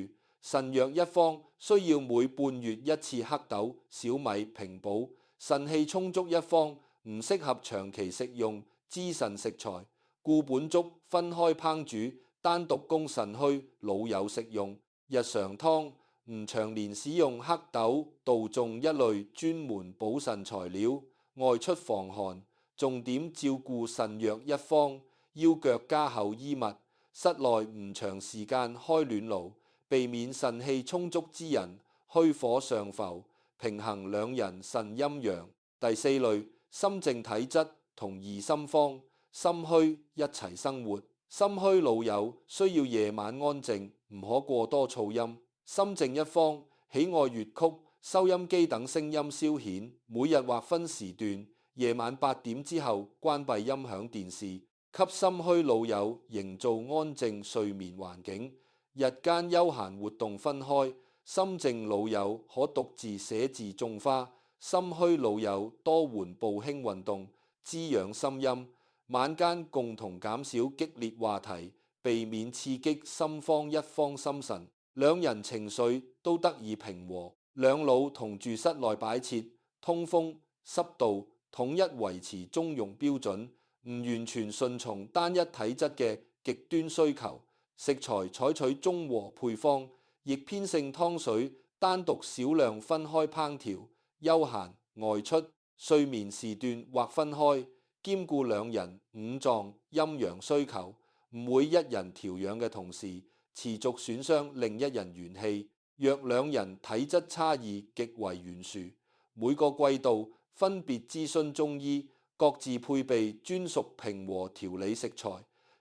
腎弱一方需要每半月1次黑豆、小米平補，腎氣充足一方唔適合長期食用滋腎食材，故本粥分開烹煮，單獨供腎虛老友食用。日常湯唔長年使用黑豆、杜仲一類專門補腎材料，外出防寒，重點照顧腎弱一方，腰腳加厚衣物，室內唔長時間開暖爐，避免腎氣充足之人虛火上浮，平衡兩人腎陰陽。第四類，心靜體質同宜心慌、心虛一齊生活。心虛老友需要夜晚安靜，唔可過多噪音。心靜一方喜愛粵曲、收音機等聲音消遣，每日劃分時段，夜晚8點之後關閉音響電視，給心虛老友營造安靜睡眠環境。日間休閒活動分開，心靜老友可獨自寫字種花，心虛老友多緩步輕運動，滋養心陰。晚間共同減少激烈話題，避免刺激心慌一方心神，兩人情緒都得以平和。兩老同住室內擺設通風、濕度統一維持中庸標準，唔完全順從單一體質嘅極端需求。食材採取中和配方，亦偏性湯水單獨少量分開烹調。休閒外出睡眠時段劃分開，兼顧兩人五臟陰陽需求，唔會一人調養嘅同時持續損傷另一人元氣。若兩人體質差異極為懸殊，每個季度分別諮詢中醫，各自配備專屬平和調理食材。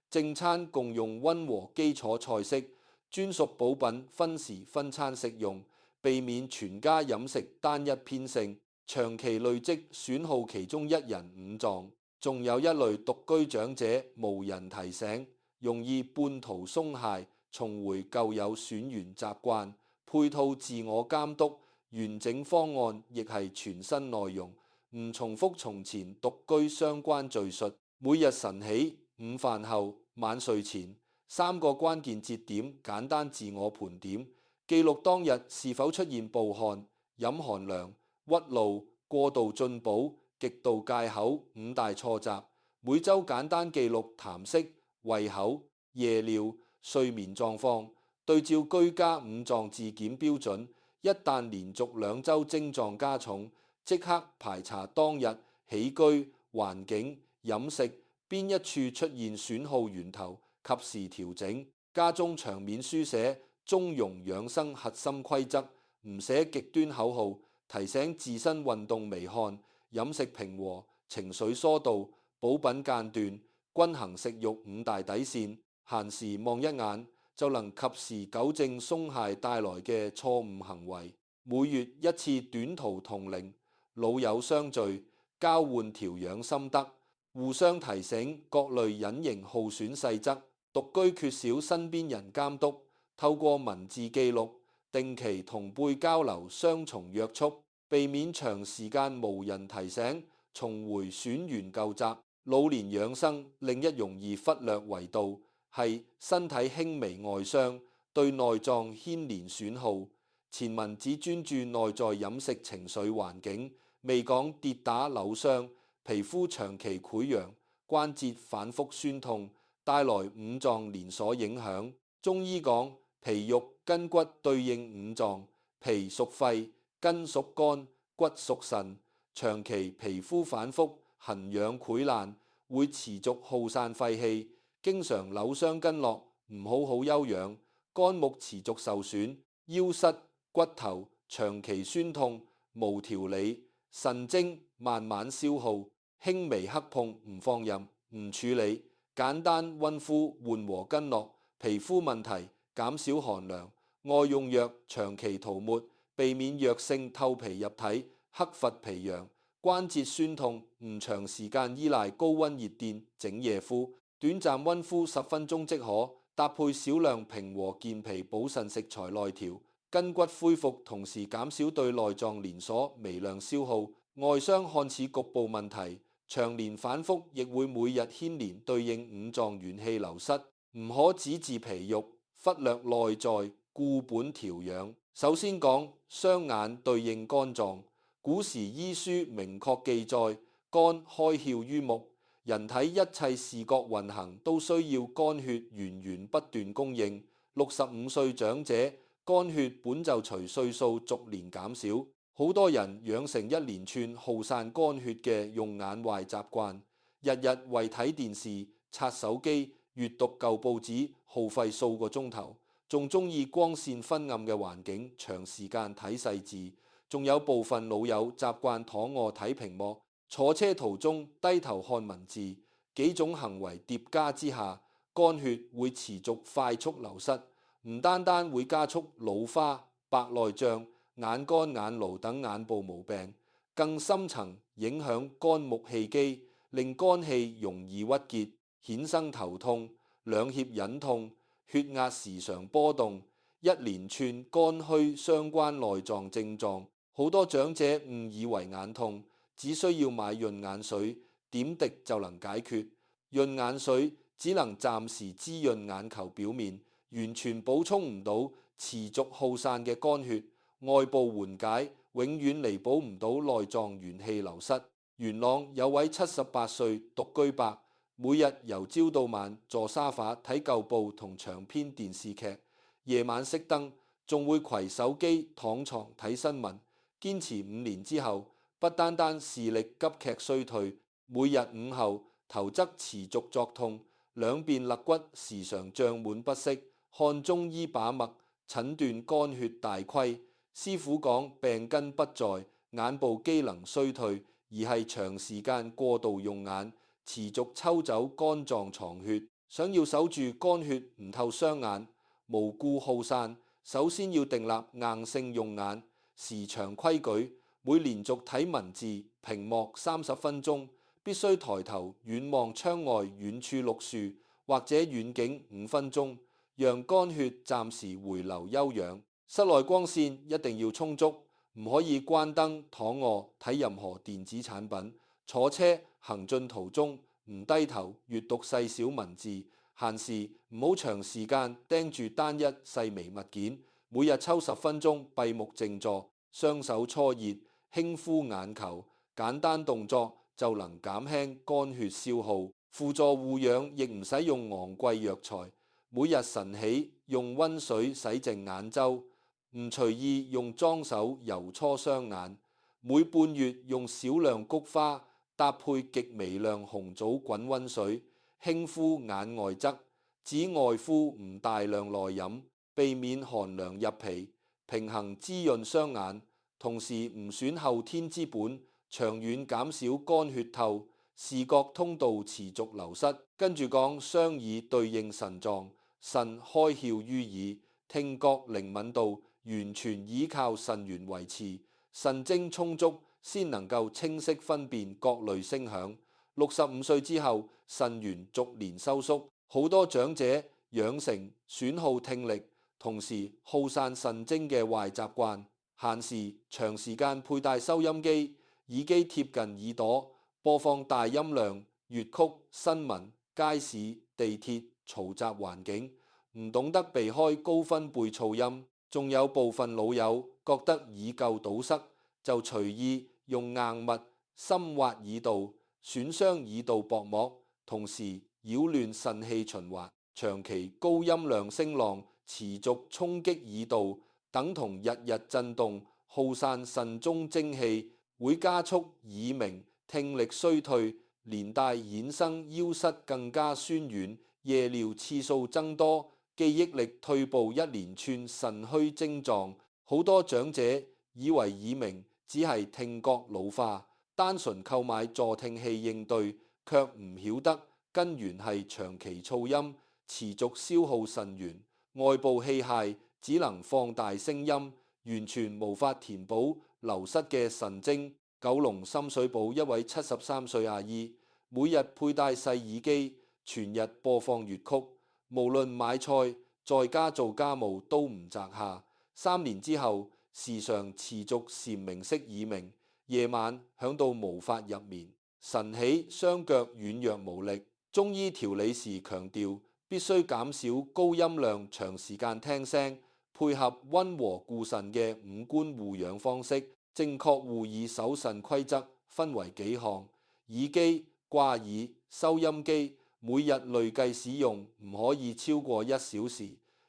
正餐共用溫和基礎菜式，專屬補品分時分餐食用，避免全家飲食單一偏性，長期累積損耗其中一人五臟。仲有一類獨居長者無人提醒，容易半途鬆懈，重回舊有選緣習慣。配套自我監督，完整方案亦係全新內容，唔重複從前獨居相關敘述。每日晨起、午飯後、晚睡前3個關鍵節點簡單自我盤點，記錄當日是否出現暴汗、飲寒涼、屈怒、過度進補、極度戒口5大錯習。每週簡單記錄談息、胃口、夜尿、睡眠狀況，對照居家5臟自檢標準。一旦連續2週症狀加重，即刻排查當日起居、環境、飲食邊一處出現損耗源頭，及時調整。家中牆面書寫中庸養生核心規則，唔寫極端口號，提醒自身運動微汗、飲食平和、情緒疏導、補品間斷、均衡食慾5大底線。閒時望一眼就能及時糾正鬆懈帶來嘅錯誤行為。每月1次短途同齡，老友相聚，交換調養心得，互相提醒各類隱形耗損細則。獨居缺少身邊人監督，透過文字記錄，定期同輩交流，雙重約束，避免長時間無人提醒，重回選緣舊習。老年養生另一容易忽略維度係身體輕微外傷，對內臟牽連損耗。前文只專注內在飲食情緒環境，未講跌打扭傷、皮膚長期潰瘍、關節反覆酸痛，帶來五臟連鎖影響。中醫講皮肉筋骨對應五臟，皮屬肺，筋屬肝，骨屬腎。長期皮膚反覆痕癢潰爛，會持續耗散肺氣，經常扭傷筋絡，唔好好休養，肝木持續受損，腰膝骨頭長期酸痛，無條理，腎精慢慢消耗，輕微黑碰唔放任，唔處理，簡單溫敷緩和筋絡，皮膚問題減少寒涼，外用藥長期塗抹，避免藥性透皮入體，克伐皮癢。關節酸痛唔長時間依賴高溫熱電整夜敷，短暫溫敷10分鐘即可，搭配少量平和健脾補腎食材內調，筋骨恢復，同時減少對內臟連鎖微量消耗。外傷看似局部問題，長年反覆亦會每日牽連對應五臟元氣流失，唔可只治皮肉，忽略內在固本調養。首先講雙眼對應肝臟。古時醫書明確記載，肝開竅於目，人體一切視覺運行都需要肝血源源不斷供應。65歲長者，肝血本就隨歲數逐年減少，好多人養成一連串耗散肝血嘅用眼壞習慣，日日為睇電視、刷手機、閱讀舊報紙耗費數個鐘頭，仲中意光線昏暗嘅環境，長時間睇細字。仲有部分老友習慣躺臥睇屏幕，坐車途中低頭看文字，幾種行為疊加之下，肝血會持續快速流失，唔單單會加速老花、白內障、眼乾眼癆等眼部毛病，更深層影響肝木氣機，令肝氣容易鬱結，衍生頭痛、兩脅隱痛、血壓時常波動，一連串肝虛相關內臟症狀。好多長者誤以為眼痛只需要買潤眼水點滴就能解決，潤眼水只能暫時滋潤眼球表面，完全補充唔到持續耗散嘅肝血，外部緩解永遠彌補唔到內臟元氣流失。元朗有位78歲獨居伯，每日由朝到晚坐沙發睇舊報同長篇電視劇，夜晚熄燈仲會攜手機躺床睇新聞。堅持5年之後，不單單視力急劇衰退，每日午後頭側持續作痛，兩邊肋骨時常脹滿不適，看中醫把脈，診斷肝血大虧。師傅講病根不在眼部機能衰退，而係長時間過度用眼，持續抽走肝臟藏血。想要守住肝血唔透雙眼，無故耗散，首先要訂立硬性用眼時長規矩，每連續睇文字屏幕30分鐘，必須抬頭遠望窗外遠處綠樹或者遠景5分鐘，讓肝血暫時回流休養。室內光線一定要充足，唔可以關燈躺臥睇任何電子產品。坐車行進途中唔低頭閱讀細小文字，閒時唔好長時間盯住單一細微物件。每日抽10分鐘閉目靜坐，雙手搓熱，輕敷眼球，簡單動作就能減輕肝血消耗。輔助護養亦唔使用昂貴藥材，每日晨起用溫水洗淨眼周，唔隨意用裝手揉搓雙眼。每半月用少量菊花搭配極微量紅棗滾溫水，輕敷眼外側，指外敷唔大量內飲。避免寒涼入皮，平衡滋潤雙眼，同時唔損後天之本，長遠減少肝血透，視覺通道持續流失。跟住講雙耳對應腎臟，腎開竅於耳，聽覺靈敏度完全依靠腎源維持，腎精充足先能夠清晰分辨各類聲響。65歲之後，腎源逐年收縮，好多長者養成損耗聽力，同時耗散腎精嘅壞習慣，閒時長時間佩戴收音機，耳機貼近耳朵，播放大音量粵曲、新聞、街市、地鐵嘈雜環境，唔懂得避開高分貝噪音，仲有部分老友覺得耳垢堵塞，就隨意用硬物深挖耳道，損傷耳道薄膜，同時擾亂腎氣循環。長期高音量聲浪持續衝擊耳道，等同日日震動，耗散腎中精氣，會加速耳鳴、聽力衰退，連帶衍生腰膝更加酸軟、夜尿次數增多、記憶力退步一連串腎虛症狀。好多長者以為耳鳴只係聽覺老化，單純購買助聽器應對，卻唔曉得根源係長期噪音，持續消耗腎源，外部器械只能放大聲音，完全無法填補流失嘅腎精。九龍深水埗一位73歲阿姨，每日佩戴細耳機，全日播放粵曲，無論買菜在家做家務都唔摘下。3年之後，時常持續闡明式耳鳴，夜晚響到無法入眠，晨起雙腳軟弱無力。中醫調理時強調，必須減少高音量長時間聽聲，配合溫和固腎嘅五官護養方式。正確護耳守腎規則分為幾項：耳機、掛耳、收音機，每日累計使用唔可以超過1小時，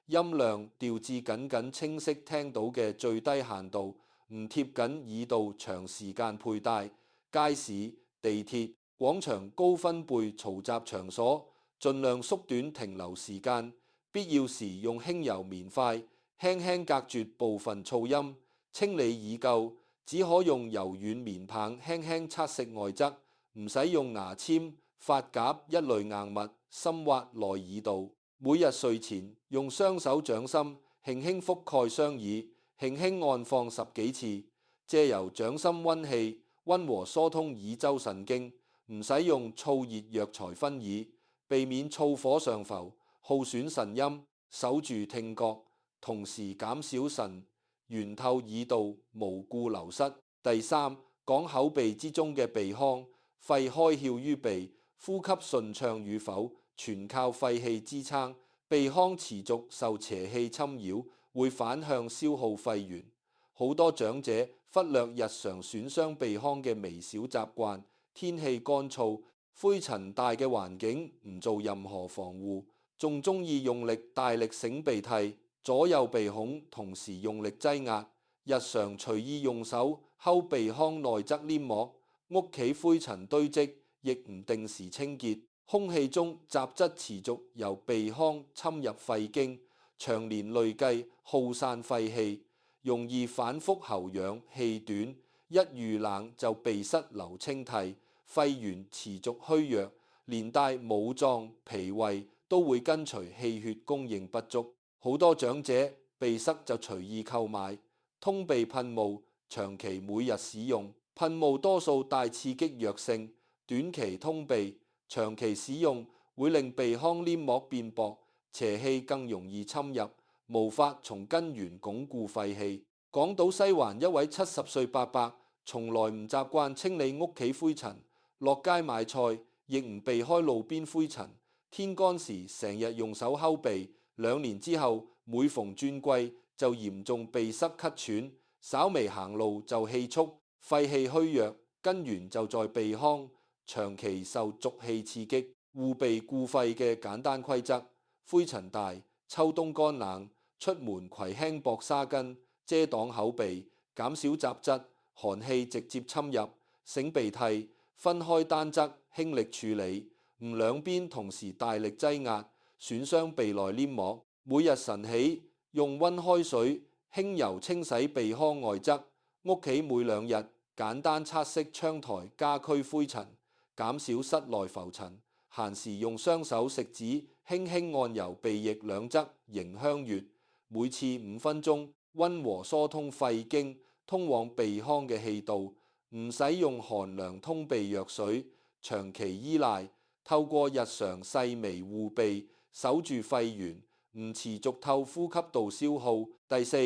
音量調至僅僅清晰聽到嘅最低限度，唔貼緊耳道長時間佩戴。街市、地鐵、廣場高分貝嘈雜場所，盡量縮短停留時間，必要時用輕柔棉塊輕輕隔絕部分噪音。清理耳垢，只可用柔軟棉棒輕輕測拭外側，唔使用牙籤、髮夾一類硬物深挖內耳道。每日睡前用雙手掌心輕輕覆蓋雙耳，輕輕按放10幾次，借由掌心溫氣溫和疏通耳周神經，唔使用燥熱藥材分耳，避免燥火上浮，耗損腎陰，守住聽覺，同時減少腎源透耳道無故流失。第三，講口鼻之中嘅鼻腔，肺開竅於鼻，呼吸順暢與否，全靠肺氣支撐。鼻腔持續受邪氣侵擾，會反向消耗肺源。好多長者忽略日常損傷鼻腔嘅微小習慣，天氣乾燥、灰塵大嘅環境唔做任何防護，仲中意用力大力擤鼻涕，左右鼻孔同時用力擠壓，日常隨意用手摳鼻腔內側黏膜，屋企灰塵堆積，亦唔定時清潔。空氣中雜質持續由鼻腔侵入肺經，長年累計耗散肺氣，容易反覆喉癢氣短，一遇冷就鼻塞流清涕，肺源持續虛弱，連帶武臟脾胃都會跟隨氣血供應不足。好多長者鼻塞就隨意購買通鼻噴霧，長期每日使用，噴霧多數帶刺激藥性，短期通鼻，長期使用會令鼻腔黏膜變薄，邪氣更容易侵入，無法從根源鞏固肺氣。港島西環一位70歲伯伯，從來唔習慣清理屋企灰塵，落街買菜亦唔避開路邊灰塵，天乾時成日用手摳鼻。2年之後，每逢轉季就嚴重鼻塞咳喘，稍微行路就氣促，肺氣虛弱，根源就在鼻腔，長期受濁氣刺激。護鼻固肺嘅簡單規則：灰塵大、秋冬乾冷，出門攜輕薄紗巾遮擋口鼻，減少雜質，寒氣直接侵入。擤鼻涕分開單側輕力處理，唔兩邊同時大力擠壓，損傷鼻內黏膜。每日晨起用溫開水輕柔清洗鼻腔外側。屋企每2日簡單擦拭窗台家居灰塵，減少室內浮塵。閒時用雙手食指輕輕按揉鼻翼兩側迎香穴，每次5分鐘，溫和疏通肺經通往鼻腔嘅氣道。唔使用寒涼通鼻藥水，長期依賴透過日常細微護鼻，守住肺源，唔持續透呼吸道消耗。第四，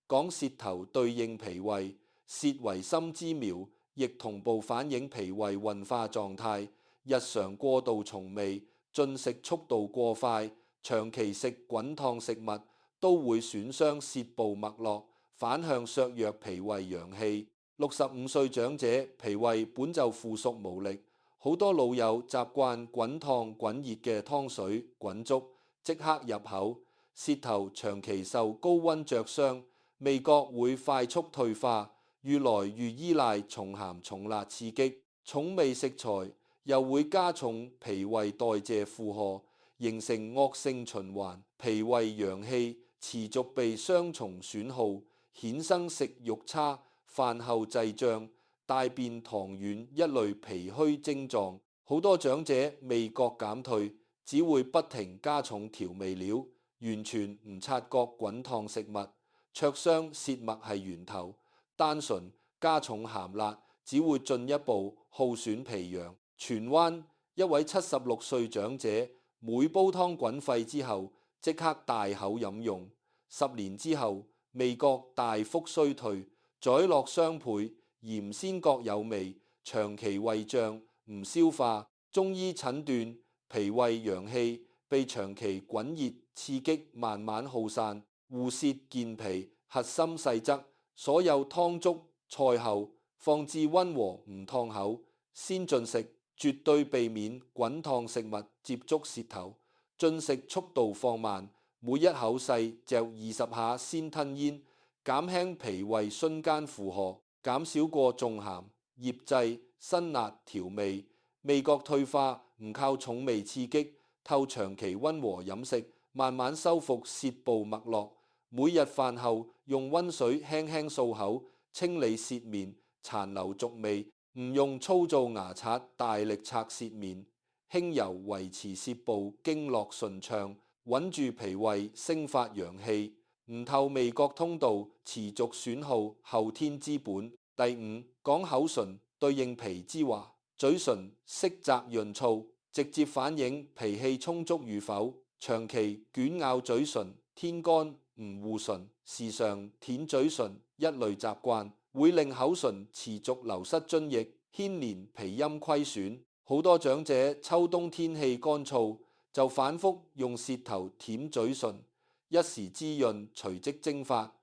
講舌頭對應脾胃，舌為心之苗，亦同步反映脾胃運化狀態。日常過度重味，進食速度過快，長期食滾燙食物，都會損傷舌部脈絡，反向削弱脾胃陽氣。65歲長者脾胃本就負纂無力，好多老友習慣滾燙滾熱嘅湯水滾粥即刻入口，舌頭長期受高溫灼傷，味覺會快速退化，越來越依賴重鹹重辣刺激，重味食材又會加重脾胃代謝負荷，形成惡性循環，脾胃陽氣持續被雙重損耗，衍生食慾差、飯後滯脹、大便溏軟一類脾虛症狀。好多長者味覺減退，只會不停加重調味料，完全唔察覺滾燙食物，灼傷舌脈係源頭。單純加重鹹辣，只會進一步耗損脾陽。荃灣一位76歲長者，每煲湯滾沸之後，即刻大口飲用，10年之後味覺大幅衰退，宰落雙倍，鹽鮮覺有味，長期胃脹唔消化。中醫診斷脾胃陽氣被長期滾熱刺激慢慢耗散，護舌健脾核心細則，所有湯粥菜後放置溫和唔燙口，先進食，絕對避免滾燙食物接觸舌頭。進食速度放慢，每一口細嚼20下先吞咽，減輕脾胃瞬間負荷，減少過重鹹、醃製、辛辣調味。味覺退化唔靠重味刺激，透長期溫和飲食，慢慢修復舌部脈絡。每日飯後用溫水輕輕漱口，清理舌面殘留濁味，唔用粗糙牙刷大力擦舌面。輕柔維持舌部經絡順暢，穩住脾胃升發陽氣，唔透味覺通道，持續損耗後天之本。第五，講口唇對應脾之華，嘴唇色澤潤燥，直接反映脾氣充足與否。長期捲咬嘴唇、天乾唔護唇、時常舔嘴唇一類習慣，會令口唇持續流失津液，牽連脾陰虧損。好多長者秋冬天氣乾燥，就反覆用舌頭舔嘴唇，一時滋潤，隨即蒸發，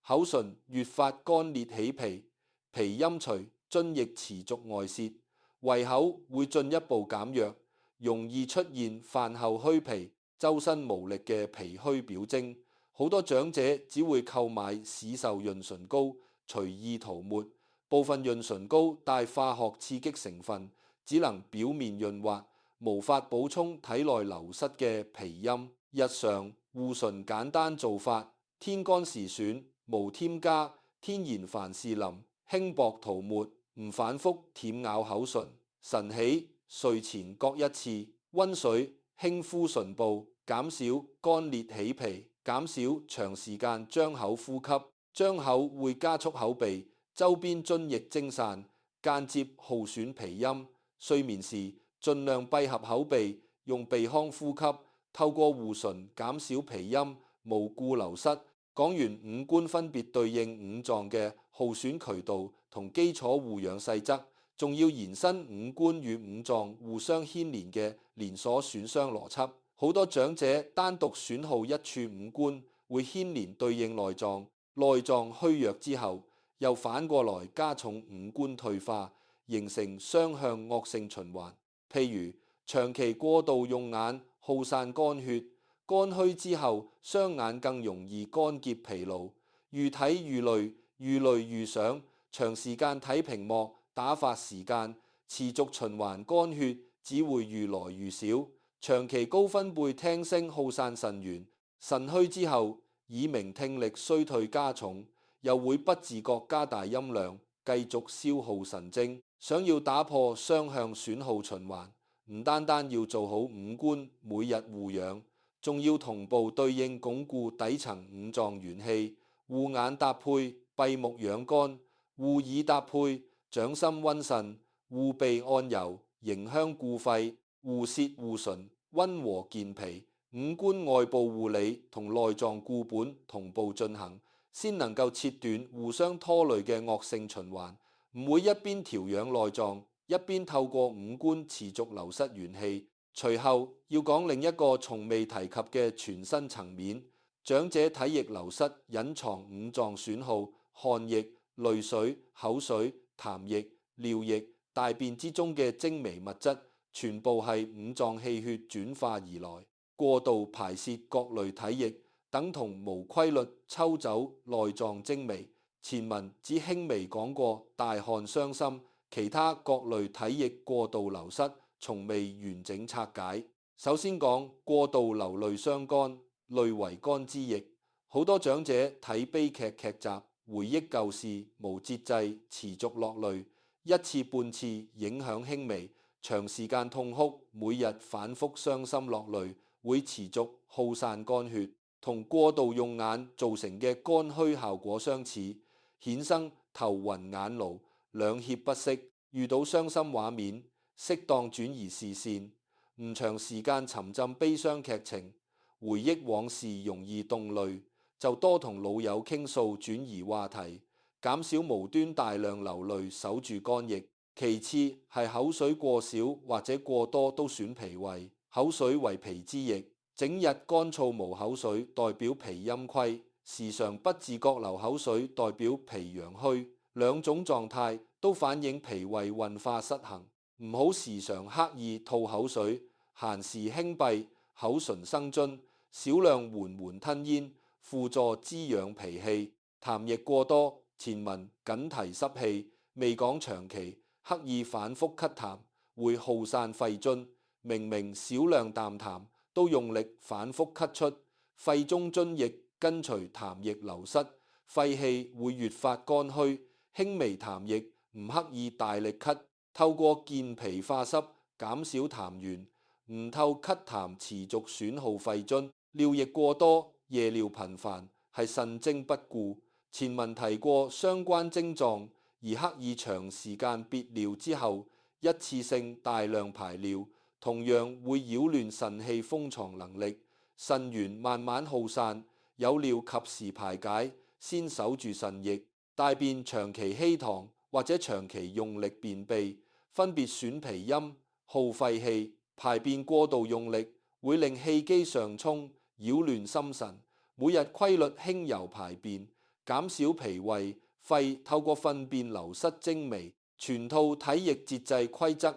口唇越發乾裂起皮，脾陰除，津液持續外泄，胃口會進一步減弱，容易出現飯後虛脾、周身無力嘅脾虛表徵。好多長者只會購買市售潤唇膏，隨意塗抹，部分潤唇膏帶化學刺激成分，只能表面潤滑，無法補充體內流失嘅脾陰。日常護唇簡單做法：天乾時選，無添加天然凡士林，輕薄塗抹，唔反覆舔咬口唇。晨起睡前各一次，溫水輕敷唇部，減少乾裂起皮，減少長時間張口呼吸。張口會加速口鼻周邊津液蒸散，間接耗損脾陰。睡眠時盡量閉合口鼻，用鼻腔呼吸，透過護唇減少脾陰無故流失。講完五官分別對應五臟嘅耗損渠道同基礎護養細則，仲要延伸五官與五臟互相牽連嘅連鎖損傷邏輯。好多長者單獨損耗一處五官，會牽連對應內臟，內臟虛弱之後，又反過來加重五官退化，形成雙向惡性循環。譬如長期過度用眼，耗散肝血，肝虛之後，雙眼更容易乾澀疲勞，愈睇愈累，愈累愈想，長時間睇屏幕打發時間，持續循環肝血只會愈來愈少。長期高分貝聽聲耗散腎元，腎虛之後耳鳴聽力衰退加重，又會不自覺加大音量，繼續消耗神經。想要打破雙向損耗循環，唔單單要做好五官每日護養，仲要同步對應鞏固底層五臟元氣。護眼搭配閉目養肝，護耳搭配掌心溫腎，護鼻按揉迎香固肺，護舌護唇溫和健脾。五官外部護理同內臟固本同步進行，先能夠切斷互相拖累嘅惡性循環。唔會一邊調養內臟，一邊透過五官持續流失元氣。隨後要講另一個從未提及嘅全新層面，長者體液流失隱藏五臟損耗、汗液、淚水、口水、痰液、尿液、大便之中嘅精微物質，全部係五臟氣血轉化而來。過度排泄各類體液，等同無規律抽走內臟精微。前文只輕微講過大汗傷心，其他各類體液過度流失，從未完整拆解。首先講過度流淚傷肝，淚為肝之液。好多長者睇悲劇劇集，回憶舊事，無節制，持續落淚，一次半次影響輕微，長時間痛哭，每日反覆傷心落淚，會持續耗散肝血，同過度用眼造成嘅肝虛效果相似，衍生頭暈眼勞、兩脅不息。遇到傷心畫面，適當轉移視線，唔長時間沉浸悲傷劇情，回憶往事容易動淚，就多同老友傾訴，轉移話題，減少無端大量流淚，守住肝液。其次係口水過少或者過多都損脾胃，口水為脾之液，整日乾燥無口水代表脾陰虧，時常不自覺流口水代表脾陽虛，兩種狀態都反映脾胃運化失衡。唔好時常刻意吐口水，閒時輕閉，口唇生津，少量緩緩吞咽，輔助滋養脾氣。痰液過多，前文僅提濕氣，未講長期刻意反覆咳痰，會耗散肺津。明明少量淡痰，都用力反覆咳出，肺中津液跟隨痰液流失，肺氣會越發乾虛。輕微痰液唔刻意大力咳，透過健脾化濕，減少痰源，唔透咳痰持續損耗肺津。尿液過多，夜尿頻繁，係腎精不固。前文提過相關症狀，而刻意長時間憋尿之後，一次性大量排尿，同樣會擾亂腎氣封藏能力，腎源慢慢耗散。有尿及時排解，先守住腎液。大便長期稀糖或者長期用力便秘，分別損脾陰、耗肺氣。排便過度用力會令氣機上衝，擾亂心神。每日規律輕柔排便，減少脾胃肺透過糞便流失精微。全套體液節制規則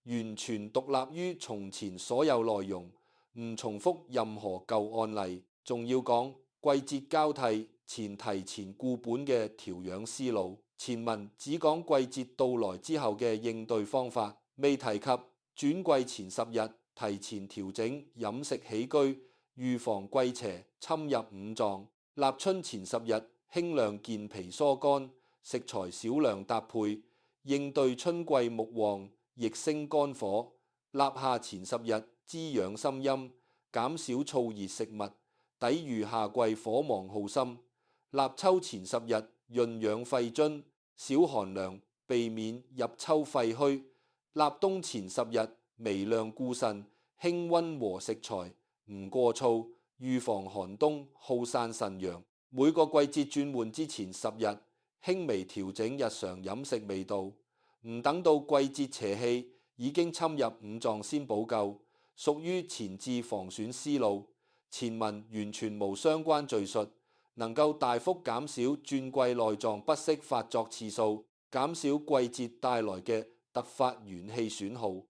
完全獨立於從前所有內容，唔重複任何舊案例。仲要講季節交替前提前固本嘅調養思路。前文只講季節到來之後嘅應對方法，未提及轉季前10日提前調整飲食起居，預防季邪侵入五臟。立春前10日輕量健脾疏肝，食材少量搭配，應對春季木旺逆升肝火。立夏前10日滋養心陰，減少燥熱食物，抵禦夏季火忙耗心。立秋前10日潤養肺津，少寒涼，避免入秋肺虛。立冬前10日微量固腎，輕溫和食材，唔過燥，預防寒冬耗散腎陽。每個季節轉換之前10日，輕微調整日常飲食味道，唔等到季節邪氣已經侵入五臟先補救，屬於前置防損思路。前文完全無相關敘述，能夠大幅減少轉季內臟不適發作次數，減少季節帶來嘅突發元氣損耗。